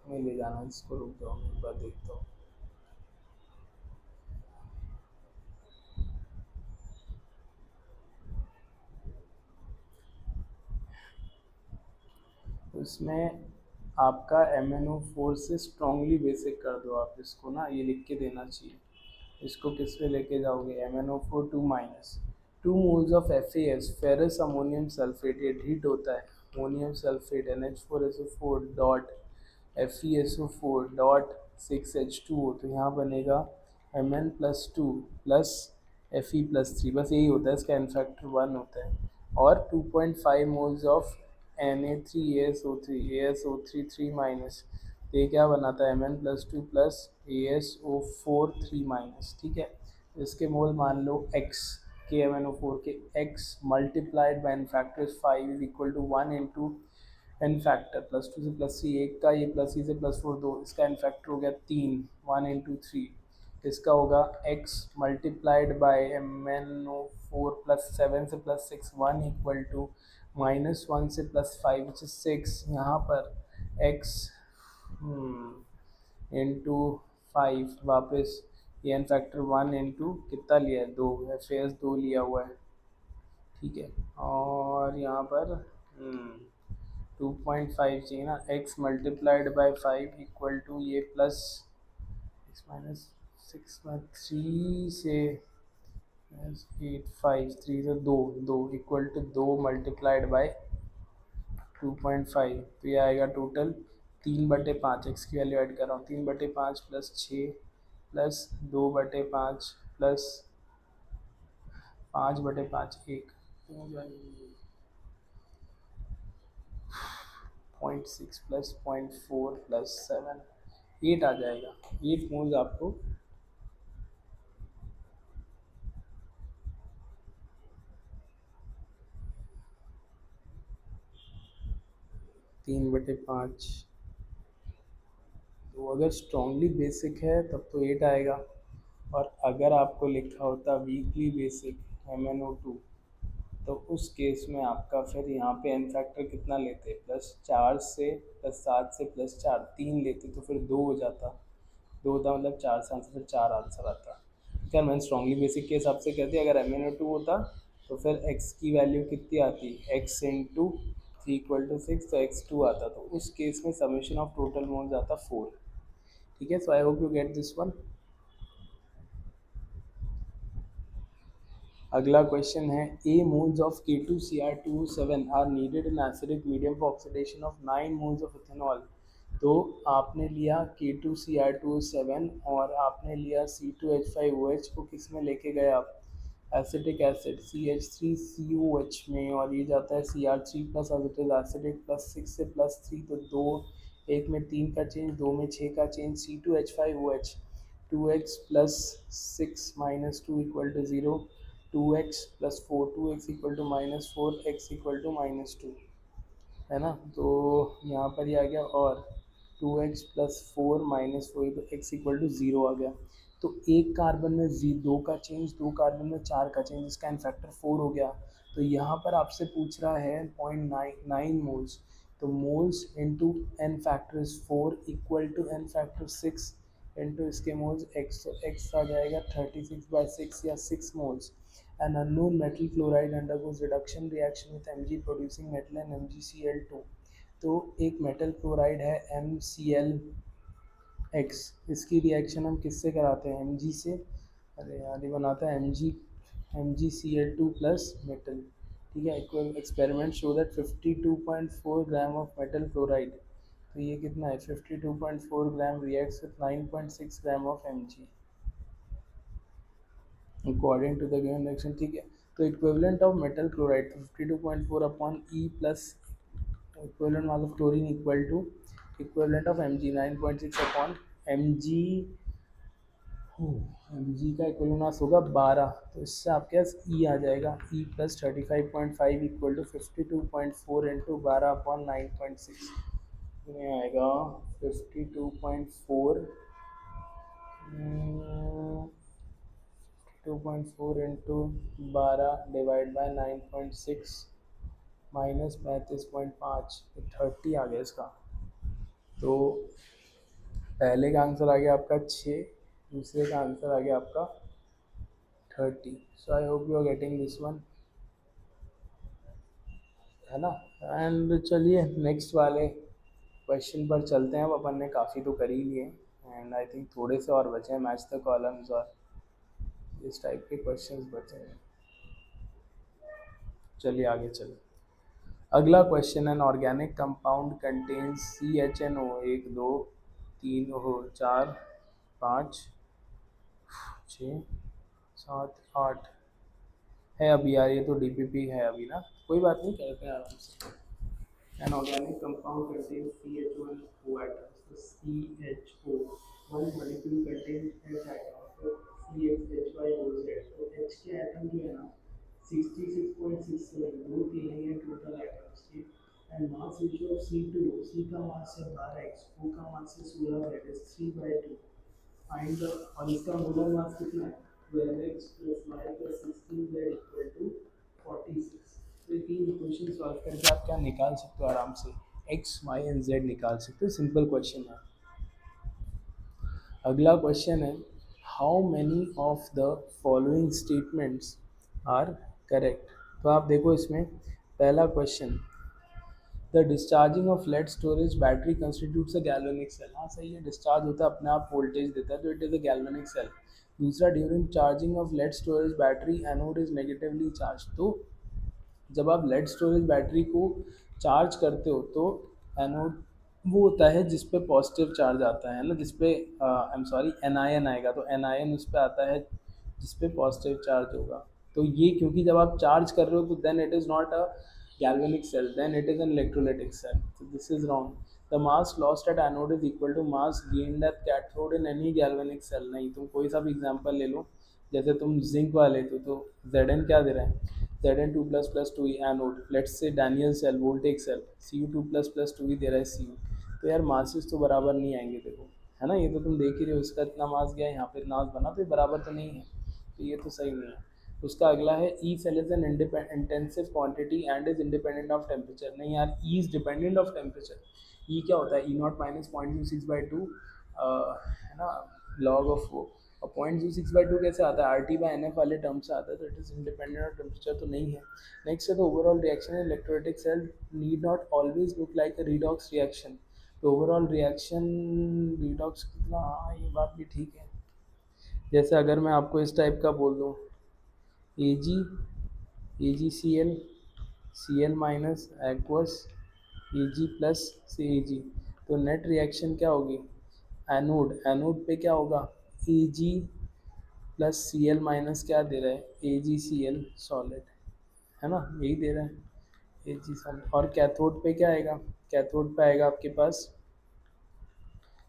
में ले जाना, इसको रुक जाओ मैं एक बार देखता हूँ। तो इसमें आपका MnO4 से स्ट्रांगली बेसिक कर दो आप इसको ना, ये लिख के देना चाहिए। इसको किस पे लेके जाओगे, MnO4 2 minus 2 moles of FeS ferrous ammonium sulphate, ये हीट होता है ammonium sulphate NH4SO4 dot FeSO4 dot 6H2O, तो यहाँ बनेगा Mn+2 प्लस Fe+3, बस यही होता है, इसका n फैक्टर 1 होता है। और 2.5 moles of Na3ASO3 ASO3 3 minus, ये क्या बनाता है Mn+2 प्लस ASO4 3 माइनस, ठीक है। इसके मोल मान लो x के MnO4 के x multiplied by N factor 5 is equal to 1 into N factor +2 से +3 एक का, ये +3 से +4 2, इसका एन फैक्टर हो गया 3 1 इंटू 3, इसका होगा x मल्टीप्लाइड बाई MnO4 +7 से +6 1 इक्वल टू -1 से +5 विच इज 6, यहाँ पर x इंटू 5 वापस ये एन फैक्टर 1 इंटू कितना लिया है 2, FAS 2 लिया हुआ है, ठीक है। और यहाँ पर 2.5 चाहिए ना, x multiplied by 5 equal to ये प्लस x माइनस 6 3 से 8 5 3 से 2 2 इक्वल टू 2 मल्टीप्लाइड बाई 2.5, तो ये आएगा टोटल 3/5, एक्स की वैल्यू ऐड कर रहा हूँ 3/5 plus 6 plus 2/5 plus 5/5 1, 0.6 plus 0.4 plus 7 8 आ जाएगा। 8 मोल्स आपको 3/5, तो अगर स्ट्रांगली बेसिक है तब तो 8 आएगा, और अगर आपको लिखा होता वीकली बेसिक MnO2 तो उस केस में आपका फिर यहाँ पे एन फैक्टर कितना लेते, +4 से +7 से +4 3 लेते, तो फिर 2 हो जाता, 2 होता मतलब 4 से आंसर, फिर 4 आंसर आता। क्या मैंने स्ट्रांगली बेसिक के हिसाब से कहती, अगर MnO2 होता तो फिर x की वैल्यू कितनी आती, x इंटू 3 इक्वल टू 6, तो x2 आता, तो उस केस में समेशन ऑफ टोटल मोल्स आता 4, ठीक है। So I hope you get this one. अगला क्वेश्चन है, A moles of K2Cr2O7 are needed in acidic medium for oxidation of 9 moles of ethanol. तो आपने लिया K2Cr2O7 और आपने लिया C2H5OH को किस में लेके गए आप, एसिटिक एसिड CH3COH में, और ये जाता है Cr3 plus as it is acidic +6 से +3, तो 2 एक में 3 का चेंज, 2 में 6 का change, C2H5OH 2x plus 6 minus 2 equal to 0, 2x plus 4 2x equal to -4 x equal to -2, है ना। तो यहाँ पर ये आ गया, और 2x प्लस 4 माइनस 4 तो x इक्वल टू 0 आ गया। तो एक कार्बन में 2 का चेंज, 2 कार्बन में 4 का चेंज, इसका एन फैक्टर 4 हो गया। तो यहाँ पर आपसे पूछ रहा है 0.9 मोल्स, तो moles into N factor 4 equal to N factor 6 into इसके मोल्स x, तो x आ जाएगा 36/6 या 6 moles. An unknown metal chloride undergoes reduction reaction with Mg producing metal and MgCl2। तो एक मेटल क्लोराइड है MCl(X), इसकी रिएक्शन हम किससे कराते हैं, Mg से, अरे यार ये बनाता है MgCl2 प्लस मेटल, ठीक है। Experiment show that 52.4 gram of metal chloride, तो ये कितना है 52.4 gram reacts with 9.6 gram of Mg according to the given reaction, ठीक है। तो equivalent of metal chloride 52.4 upon E plus equivalent mass of chlorine equal to equivalent of Mg 9.6 upon Mg, Mg का equivalent mass होगा 12, तो इससे आपके पास E आ जाएगा, E plus 35.5 equal to 52.4 into 12 upon 9.6, में आएगा 52.4 2.4 इंटू 12 डिवाइड बाई 9.6 माइनस 35.5, 30 आ गया इसका। तो पहले का आंसर आ गया आपका 6, दूसरे का आंसर आ गया आपका 30। So I hope you are getting this one. है ना। एंड चलिए नेक्स्ट वाले क्वेश्चन पर चलते हैं। अब अपन ने काफ़ी तो कर ही लिए एंड आई थिंक थोड़े से और बचे हैं, मैच द कॉलम्स और इस टाइप के क्वेश्चंस बचे हैं। चलिए आगे चलिए। अगला question, an organic compound contains CHNO 1 2 3 4 5 6 7 8 है अभी यार, ये तो DPP है अभी ना, कोई बात नहीं, करते हैं आराम से। An organic compound contains CH1O atoms. So CHO, one molecule contains H atoms. So CHHYOZ. तो H के एटम जो है ना 66.67 दो तीन है टोटल एटम्स के। And mass ratio of C2, C का मास है 12x, O का मास है 16, दैट इज 3/2। फाइंड द, और इसका मोलर मास कितना है 12x plus y plus 16z equal to 46। तो ये तीन इक्वेशन सॉल्व करके आप क्या निकाल सकते हो आराम से, एक्स वाई एंड जेड निकाल सकते हो। सिंपल क्वेश्चन है। अगला क्वेश्चन है, how many of the following statements are correct. तो आप देखो इसमें पहला question, the discharging of lead storage battery constitutes a galvanic cell. हाँ सही है, डिस्चार्ज होता है अपने आप वोल्टेज देता है तो it is a galvanic cell. दूसरा, during charging of lead storage battery anode is negatively charge. तो जब आप लेड स्टोरेज बैटरी को चार्ज करते हो तो एनोड वो होता है जिस पे पॉजिटिव चार्ज आता है ना, जिस पे आई एम सॉरी एनायन आएगा, तो एनायन उस पे आता है जिस पे पॉजिटिव चार्ज होगा। तो ये क्योंकि जब आप चार्ज कर रहे हो तो then it is not a galvanic cell, then it is an electrolytic cell. So this is wrong. The mass lost at anode is equal to mass gained at cathode in any galvanic cell। नहीं, तुम कोई सा भी example ले लो, जैसे तुम zinc वाले तो Zn क्या दे रहा है, Zn 2 plus 2 anode, let's say Daniel cell voltaic cell Cu2 plus 2 दे रहा है Cu। तो यार मासेस तो बराबर नहीं आएंगे देखो, है ना, ये तो तुम देख ही रहे हो, इसका इतना मास गया यहाँ पे इतना मास बना, तो ये बराबर तो नहीं है, तो ये तो सही नहीं है। उसका अगला है, E cell is an intensive quantity and is independent of temperature. नहीं यार, E is dependent of temperature. E क्या होता है, E0 माइनस 0.26/2 है ना, लॉग ऑफ वो, और 0.26/2 कैसे आता है, RT/NF वाले टर्म से आता है, तो it is independent of temperature तो नहीं है। नेक्स्ट है, the overall reaction in electrolytic cell need not always look like a redox reaction. तो ओवरऑल रिएक्शन रिडॉक्स कितना, हाँ ये बात भी ठीक है। जैसे अगर मैं आपको इस टाइप का बोल दूँ, Ag AgCl Cl minus aqueous Ag plus से Ag, तो नेट रिएक्शन क्या होगी, एनोड, एनोड पे क्या होगा, Ag प्लस Cl माइनस क्या दे रहा है, AgCl सॉलिड, है ना, यही दे रहा है Ag सॉलिड। और कैथोड पे क्या आएगा, कैथोड पे आएगा आपके पास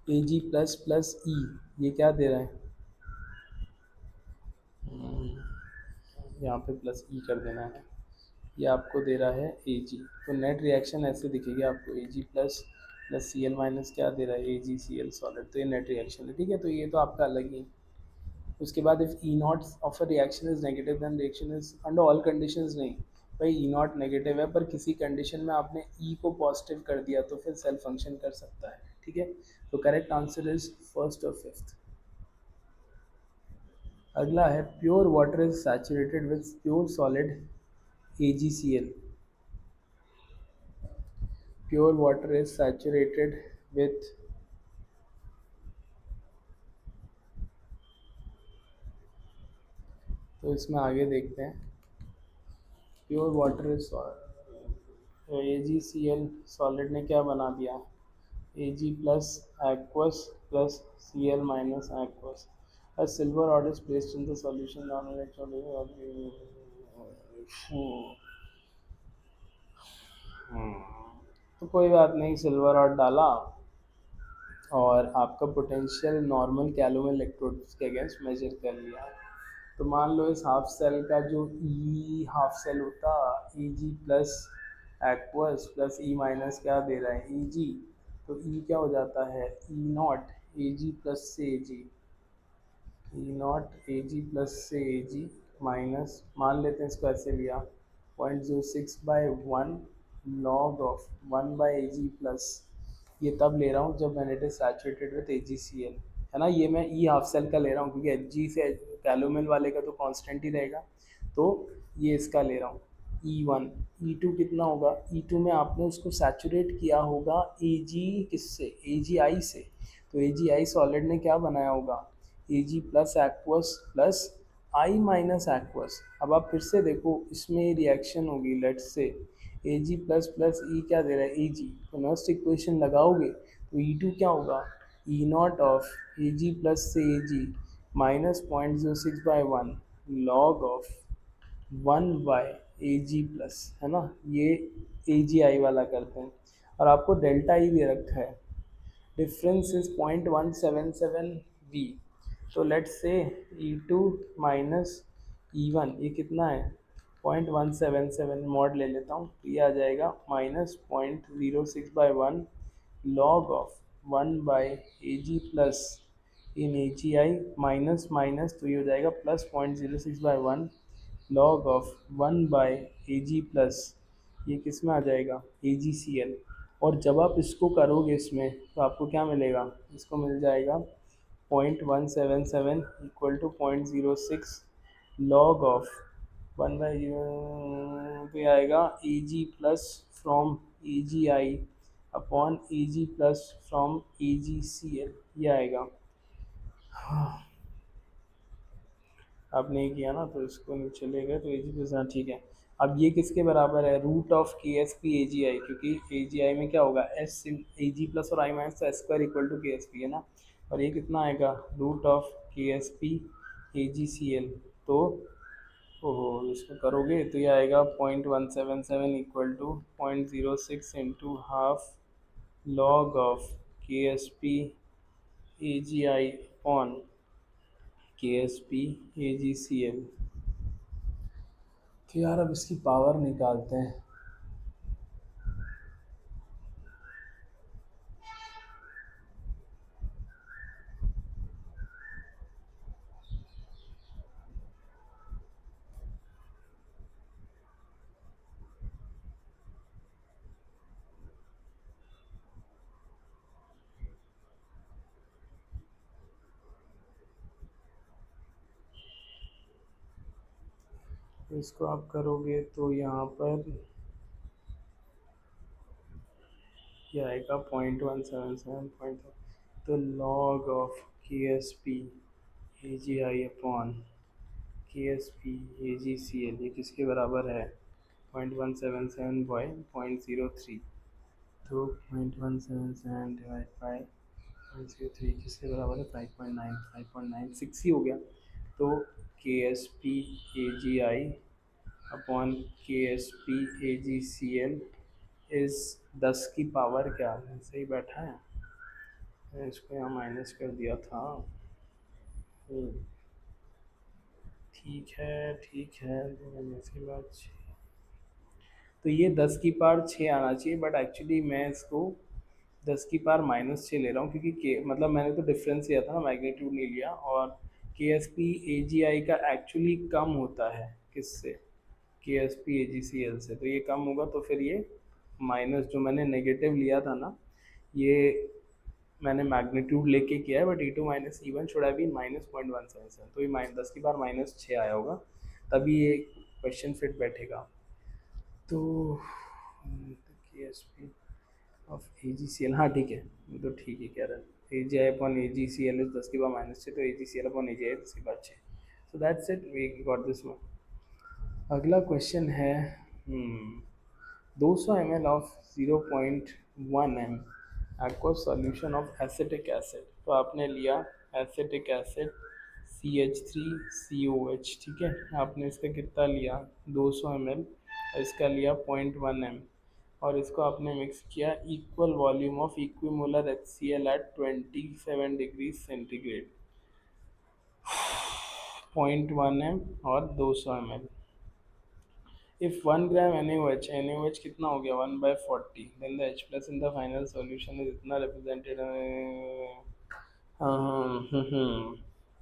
Ag प्लस प्लस E, ये क्या दे रहा है, यहाँ पे प्लस E कर देना है, ये आपको दे रहा है Ag। तो नेट रिएक्शन ऐसे दिखेगी आपको, Ag plus plus Cl minus क्या दे रहा है, AgCl सॉलिड, तो ये नेट रिएक्शन है, ठीक है, तो ये तो आपका अलग ही। उसके बाद if E0 of a reaction is negative then reaction is under all conditions. नहीं भाई, E0 नेगेटिव है पर किसी कंडीशन में आपने E को पॉजिटिव कर दिया तो फिर सेल फंक्शन कर सकता है, ठीक है। तो करेक्ट आंसर इज फर्स्ट और फिफ्थ। अगला है, pure water is saturated with pure solid AgCl। Pure water is saturated with, तो इसमें आगे देखते हैं, pure water is AgCl solid ने क्या बना दिया, Ag plus aqueous plus Cl minus aqueous. A silver rod is placed in the solution non तो कोई बात नहीं, सिल्वर रॉड डाला और आपका पोटेंशियल नॉर्मल कैलोमल इलेक्ट्रोड्स के अगेंस्ट मेजर कर लिया। तो मान लो इस हाफ सेल का जो ई हाफ सेल होता, ई जी plus aqueous plus E minus क्या दे रहा है, ई जी, तो ई क्या हो जाता है, ई नॉट ए जी प्लस से ए जी, ई नॉट ए जी प्लस से ए जी माइनस, मान लेते हैं इसको ऐसे लिया 0.06/1 लॉग ऑफ 1/Ag प्लस, ये तब ले रहा हूँ जब मैंने it is saturated with AgCl, है ना, ये मैं ई हाफ सेल का ले रहा हूँ क्योंकि Hg से कैलोमिल वाले का तो कांस्टेंट ही रहेगा, तो ये इसका ले रहा हूँ। E1, E2 कितना होगा, E2 में आपने उसको सैचुरेट किया होगा Ag किससे, AgI से, तो AgI सॉलिड ने क्या बनाया होगा, Ag plus aqueous plus I minus aqueous. अब आप फिर से देखो इसमें रिएक्शन होगी, let's say Ag plus plus ई क्या दे रहा है Ag, तो नेक्स्ट इक्वेशन लगाओगे तो E2 क्या होगा, E naught of Ag plus से Ag minus 0.06/1 log of 1/, A G plus, है ना, ये ए जी आई वाला करते हैं। और आपको डेल्टा ई दे रखा है, डिफरेंस इज 0.177 वी। तो let's say E2 minus E1 ये कितना है, 0.177 मॉड ले लेता हूँ, तो ये आ जाएगा -0.06/1 log of 1/Ag plus in AgI minus minus, तो ये हो जाएगा plus 0.06/1 log of 1/Ag plus, ये किस में आ जाएगा AgCl। और जब आप इसको करोगे इसमें तो आपको क्या मिलेगा, इसको मिल जाएगा 0.177 इक्वल टू 0.06 लॉग ऑफ 1/, तो ये आएगा A G plus from A G I upon A G plus from A G C L, ये आएगा। आपने ये किया ना तो इसको नीचे ले गए तो ए जी प्लस, हाँ ठीक है। अब ये किसके बराबर है, root of K S P A G आई, क्योंकि ए जी आई में क्या होगा एस, ए जी प्लस और आई माइनस, तो S square equal to K S P है ना, और ये कितना आएगा root of K S P A G C L. तो ओहो इसको करोगे तो ये आएगा 0.177 equal to 0.06 into half log of K S P A G I on K S P A G C L. तो यार अब इसकी पावर निकालते हैं। तो इसको आप करोगे तो यहाँ पर ये आएगा 0.177 तो log of K S P A G I upon K S P A G C L, ये किसके बराबर है 0.177 बाई 0.03, तो 0.177 डिवाइड बाई 0.03 किसके बराबर है 5.9, 5.96 ही हो गया। तो K S P A G I upon K S P A G C L इस 10 की पावर क्या है, सही बैठा है, मैंने इसको यहाँ माइनस कर दिया था। हम्म, ठीक है ऐसी बात। तो ये 10 की पावर 6 आना चाहिए, बट एक्चुअली मैं इसको 10 की पावर -6 ले रहा हूँ, क्योंकि के मतलब मैंने तो डिफरेंस लिया था ना, मैग्नीट्यूड नहीं लिया। और के एस पी ए जी आई का एक्चुअली कम होता है किससे, K S P A G C L से, तो ये कम होगा, तो फिर ये माइनस जो मैंने नेगेटिव लिया था ना, ये मैंने मैग्नीट्यूड लेके किया है, but E2 minus E1 should have been -0.177, तो ये -10 की बार -6 आया होगा, तभी ये क्वेश्चन फिट बैठेगा। तो K S P of A G C L, हाँ ठीक है, ये तो ठीक ही कह रहा है, A G I upon A G C L is 10 की बार -6, तो ए G C L upon A G आई 10 की बार 6। So that's it, we got this one. अगला क्वेश्चन है 200 ml of 0.1 m aqueous solution of acetic acid, तो आपने लिया एसिटिक एसिड CH3COH, ठीक है, आपने इसका कितना लिया 200 ml, इसका लिया 0.1 m, और इसको आपने मिक्स किया equal volume of equimolar HCl at 27 degree centigrade, 0.1 m और 200 ml। If 1 gram NaOH, NaOH कितना हो गया 1/40, then the H plus in the final solution is इतना represented, हाँ हाँ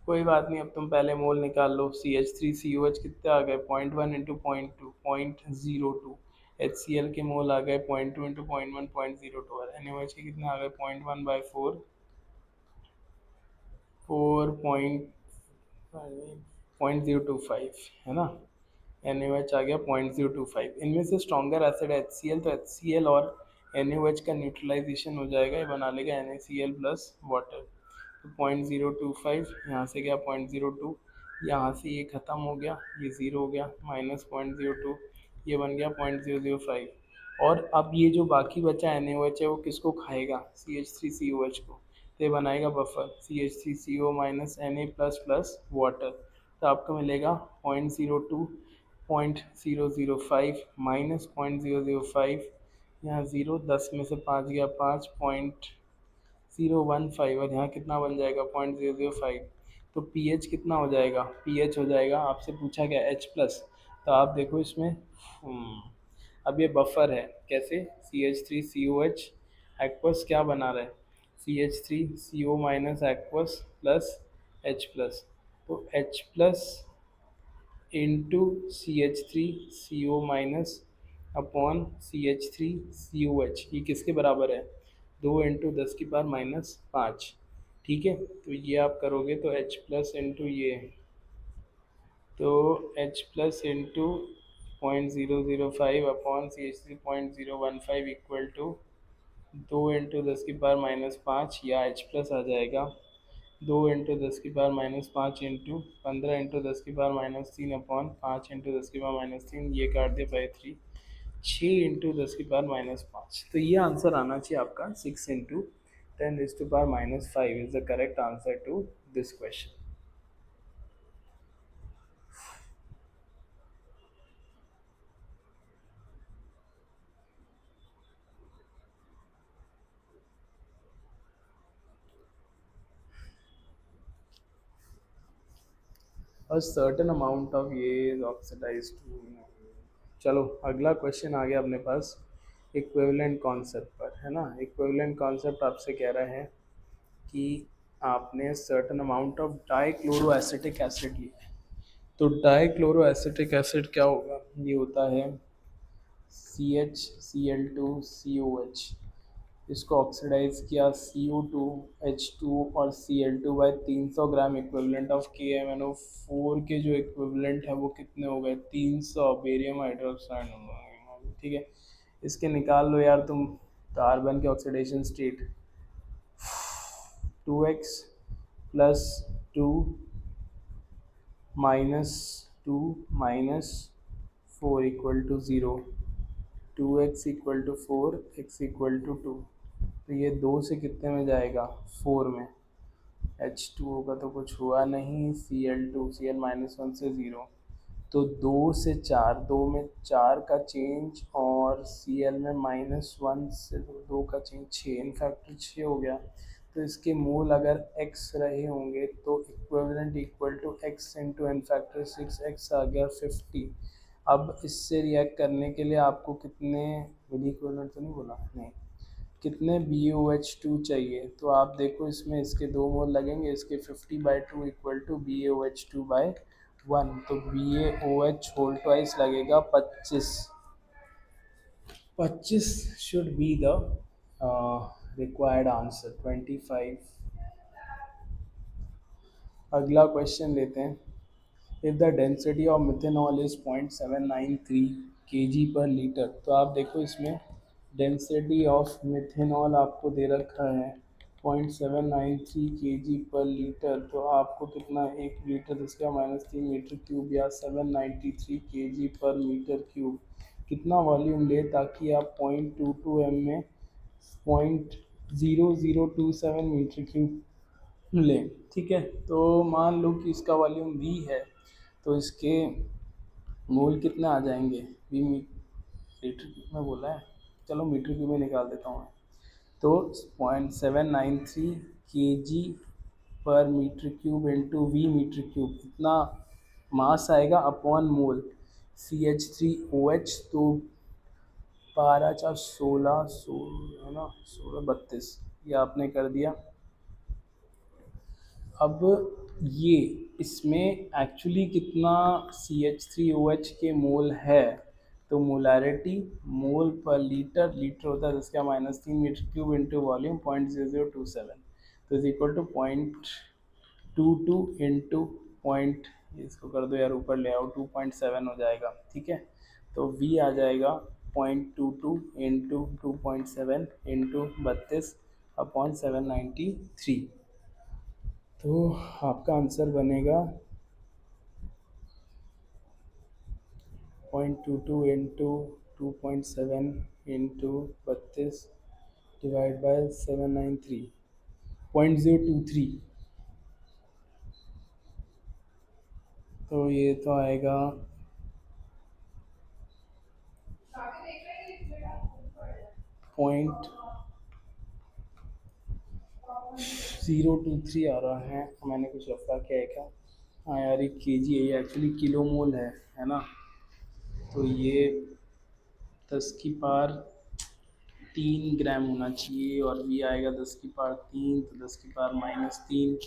कोई बात नहीं, अब तुम पहले मोल निकाल लो। CH3COH कितने आ गए 0.1 इंटू 0.2 0.02, HCl के मोल आ गए 0.2 इंटू 0.1 0.02, और NaOH के कितने आ गए 0.1/4 4 0.025, है ना। NaOH आ गया 0.025। इनमें से स्ट्रॉन्गर एसिड है HCl, तो HCl और NaOH का न्यूट्रलाइजेशन हो जाएगा, ये बना लेगा NaCl प्लस वाटर। तो 0.025 यहाँ से गया 0.02, यहाँ से ये ख़त्म हो गया, ये ज़ीरो हो गया, माइनस 0.02, ये बन गया 0.005। और अब ये जो बाकी बचा NaOH है वो किसको खाएगा, CH3COH को, तो ये बनाएगा buffer CH3CO minus Na plus plus water. तो आपको मिलेगा 0.02, 0.005 माइनस 0.005, यहाँ ज़ीरो, 10 में से 5 गया 5, 0.015, और यहाँ कितना बन जाएगा 0.005। तो पीएच कितना हो जाएगा, पीएच हो जाएगा, आपसे पूछा गया H प्लस, तो आप देखो इसमें अब ये बफर है कैसे, CH3COH एक्वस क्या बना रहा है, CH3CO minus aqueous plus H plus, तो H plus into CH3CO minus upon CH3COH, ये किसके बराबर है, 2 × 10⁻⁵। ठीक है, तो ये आप करोगे तो H प्लस इंटू ये, तो H plus into 0.005 upon CH3 0.015 equal to 2 × 10⁻⁵, या H प्लस आ जाएगा 2 × 10⁻⁵ इंटू 15 × 10⁻³ अपॉन 5 × 10⁻³ ये काट दे बाई 3, 6 × 10⁻⁵। तो ये आंसर आना चाहिए आपका 6 × 10⁻⁵ is the correct answer to this question. A certain amount of ये is oxidized to, चलो अगला क्वेश्चन आ गया अपने पास इक्विवेलेंट कॉन्सेप्ट पर, है ना। इक्विवेलेंट कॉन्सेप्ट आपसे कह रहा है कि आपने certain amount of dichloro acetic acid लिया है, तो डाइक्लोरो एसिटिक एसिड क्या होगा, ये होता है CHCl2COH, इसको ऑक्सीडाइज किया CO2H2 और Cl2 by 300 gram equivalent of KMnO4 के जो इक्विवेलेंट है वो कितने हो गए, 300 बेरियम हाइड्रोक्साइड। ठीक है, इसके निकाल लो यार तुम कार्बन के oxidation state, 2x plus 2 minus 2 minus 4 equal to 0, 2x equal to 4, x equal to 2, तो ये 2 से कितने में जाएगा, 4 में, H2O का तो कुछ हुआ नहीं, Cl2, Cl-1 से 0, तो 2 से 4, 2 में 4 का चेंज और Cl में -1 से 2 का चेंज, 6, इनफैक्ट 6 हो गया। तो इसके मोल अगर x रहे होंगे तो equivalent equal to x into N factor 6x आ गया 50। अब इससे रिएक्ट करने के लिए आपको कितने, मिली इक्विवेलेंट तो नहीं बोला, नहीं, कितने BOH2 चाहिए, तो आप देखो इसमें इसके 2 मोल लगेंगे, इसके 50/2 इक्वल टू BOH2/1, तो BaOH होल ट्वाइस लगेगा 25, 25 should be the required answer, 25। अगला क्वेश्चन लेते हैं, if the density of methanol is 0.793 kg पर लीटर, तो आप देखो इसमें डेंसिटी ऑफ मिथेनॉल आपको दे रखा है 0.793 kg पर लीटर, तो आपको कितना, 1 लीटर इसका -3 मीटर क्यूब या 793 kg पर मीटर क्यूब, कितना वॉल्यूम ले ताकि आप 0.22 m में 0.0027 मीटर क्यूब लें। ठीक है, तो मान लो कि इसका वॉल्यूम V है, तो इसके मोल कितने आ जाएंगे, V लीटर क्यूब में बोला है, चलो मीटर क्यूब में निकाल देता हूँ मैं, तो 0.793 kg पर metre cube into V metre cube, इतना मास आएगा अपॉन मोल CH3OH, तो 12×4 16 है ना, 16 32, ये आपने कर दिया। अब ये इसमें एक्चुअली कितना CH3OH के मोल है, तो मोलारिटी मोल पर लीटर, लीटर होता है जिसका -3 मीटर क्यूब इंटू वॉल्यूम 0.0027, तो इज इक्वल टू 0.22 इंटू 0.0027 इसको कर दो यार, ऊपर ले आओ, 2.7 हो जाएगा, ठीक है। तो v आ जाएगा 0.22 इंटू 2.7 इंटू 32/793। तो आपका आंसर बनेगा 0.22 इंटू 2.7 इंटू 32 डिवाइड बाय 793, 0.023। तो ये तो आएगा 0.023 आ रहा है। मैंने कुछ रखा क्या है क्या? हाँ यार, ये केजी है, ये एक्चुअली किलो मोल है ना। तो ये 10⁻³ होना चाहिए, और v आएगा 10⁻³ तो 10⁻−3,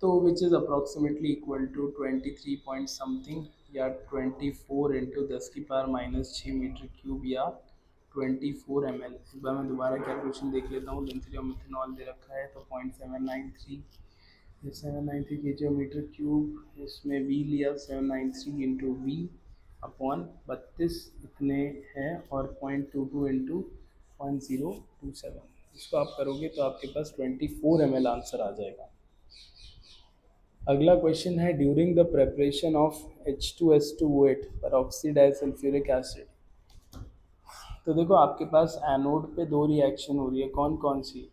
तो which is approximately equal to 23 point something, या 24 इंटू 10⁻−6 मीटर क्यूब, या 24 ml। इस बार मैं दोबारा कैलकुलेशन देख लेता हूँ। डेंसिटी ऑफ मिथेनॉल दे रखा है तो 0.793, 793 के जी मीटर क्यूब, इसमें v लिया 793 इंटू वी अपॉन 32 इतने हैं, और 0.22 इंटू 0.027, इसको आप करोगे तो आपके पास 24 ml आंसर आ जाएगा। अगला क्वेश्चन है, during the preparation of H2S2O8 परऑक्सी disulphuric acid. तो देखो आपके पास एनोड पे दो रिएक्शन हो रही है, कौन कौन सी?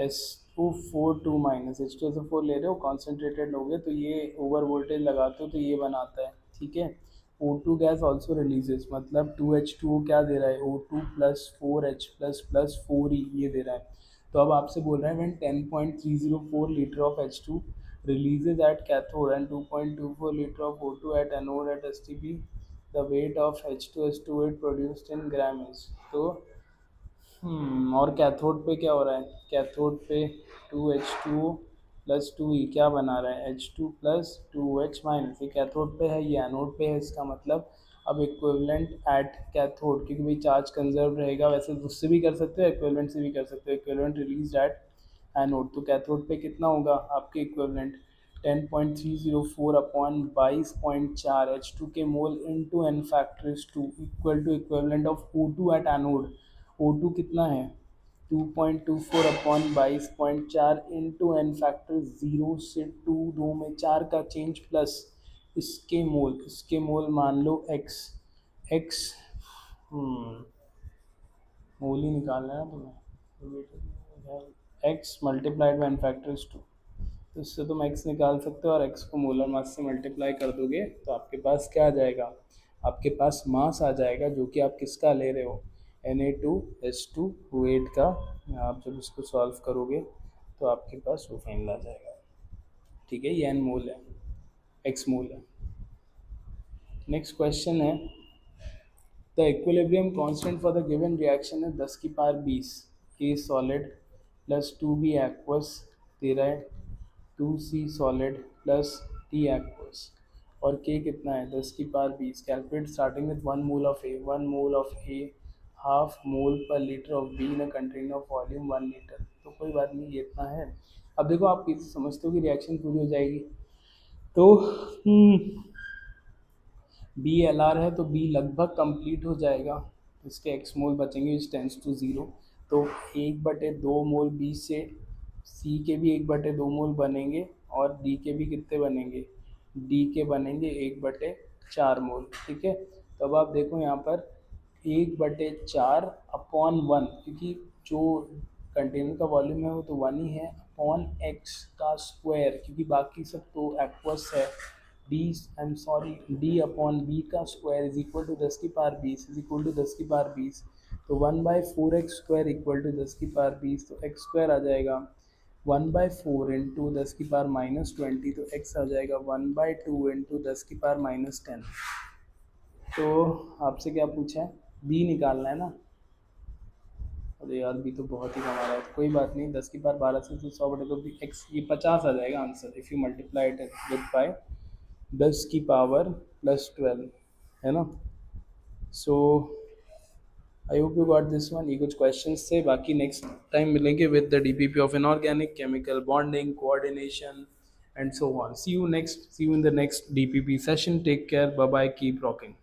SO4 2- H2SO4 ले रहे हो, कॉन्सेंट्रेटेड लोगे तो ये ओवर वोल्टेज लगाते हो तो ये बनाता है, ठीक है। O2 गैस ऑल्सो रिलीजेस, मतलब 2H2O क्या दे रहा है, O2 plus 4H plus plus 4E ये दे रहा है। तो अब आपसे बोल रहे हैं when 10.304 litre of H2 releases at cathode and 2.24 liter of O2 at anode at STP, the weight of H2S2 produced in gram is। तो और कैथोड पे क्या हो रहा है? कैथोड पे 2H2O प्लस 2E क्या बना रहा है? H2 plus 2H minus. ये कैथोड पे है, ये एनोड पे है, इसका मतलब अब इक्विवेलेंट एट कैथोड, क्योंकि भाई चार्ज कंजर्व रहेगा, वैसे उससे भी कर सकते हो, इक्विवेलेंट से भी कर सकते हो। इक्विवेलेंट रिलीज एट एनोड, तो कैथोड पे कितना होगा आपके इक्विवेलेंट? 10.304 अपॉन 22.4 H2 के mole into N factor 2 equal to equivalent of O2 at anode. O2 कितना है? 2.24 अपॉन 22.4 इंटू एन फैक्टर 0 से 2, दो में 4 का चेंज, प्लस इसके मोल मान लो x मोल ही निकालना है तुम्हें, x multiplied by N factor 2। तो इससे तुम x निकाल सकते हो, और x को मोलर मास से मल्टीप्लाई कर दोगे तो आपके पास क्या आ जाएगा? आपके पास मास आ जाएगा, जो कि आप किसका ले रहे हो? Na2H2O8 का। आप जब इसको सॉल्व करोगे तो आपके पास वो फाइनल आ जाएगा, ठीक है। ये n मोल है, x मोल है। नेक्स्ट क्वेश्चन है, the equilibrium constant for the given reaction है 10⁻20। A solid plus 2B aqueous दे रहा है, 2C solid plus D aqueous, और K कितना है? 10⁻20। Calculate starting with 1 mole of A, 1 mole of A half mole per litre of B in a container of volume 1 litre. तो कोई बात नहीं, ये इतना है। अब देखो आप समझते हो कि रिएक्शन पूरी हो जाएगी, तो बी एल आर है तो बी लगभग कंप्लीट हो जाएगा, इसके एक्स मोल बचेंगे विच टेंस टू ज़ीरो। तो 1/2 मोल बी से सी के भी 1/2 मोल बनेंगे, और डी के भी कितने बनेंगे? डी के बनेंगे 1/4 मोल, ठीक है। तो अब आप देखो यहाँ पर 1/4 अपॉन 1, क्योंकि जो कंटेनर का वॉल्यूम है वो तो 1 ही है, अपॉन एक्स का स्क्वायर, क्योंकि बाकी सब तो एक्वस है। डी अपॉन बी का square is equal to 10⁻20 is equal to 10⁻20। तो 1/4x स्क्वायर इक्वल टू 10⁻20, तो एक्स स्क्वायर आ जाएगा 1/4 इंटू 10⁻−20, तो x आ जाएगा 1/2 इंटू 10⁻−10। तो आपसे क्या पूछा है? b निकालना है ना। अरे यार बी तो बहुत ही कम आ रहा है, तो कोई बात नहीं, 10⁻12 से तो 100 तो एक्स ये 50 आ जाएगा answer, if you multiply it with by 10⁻+12, है ना। So I hope you got this one. ये कुछ क्वेश्चंस थे, बाकी नेक्स्ट टाइम मिलेंगे with the DPP of inorganic chemical bonding coordination and so on. See you in the next DPP session. Take care. Bye bye. Keep rocking.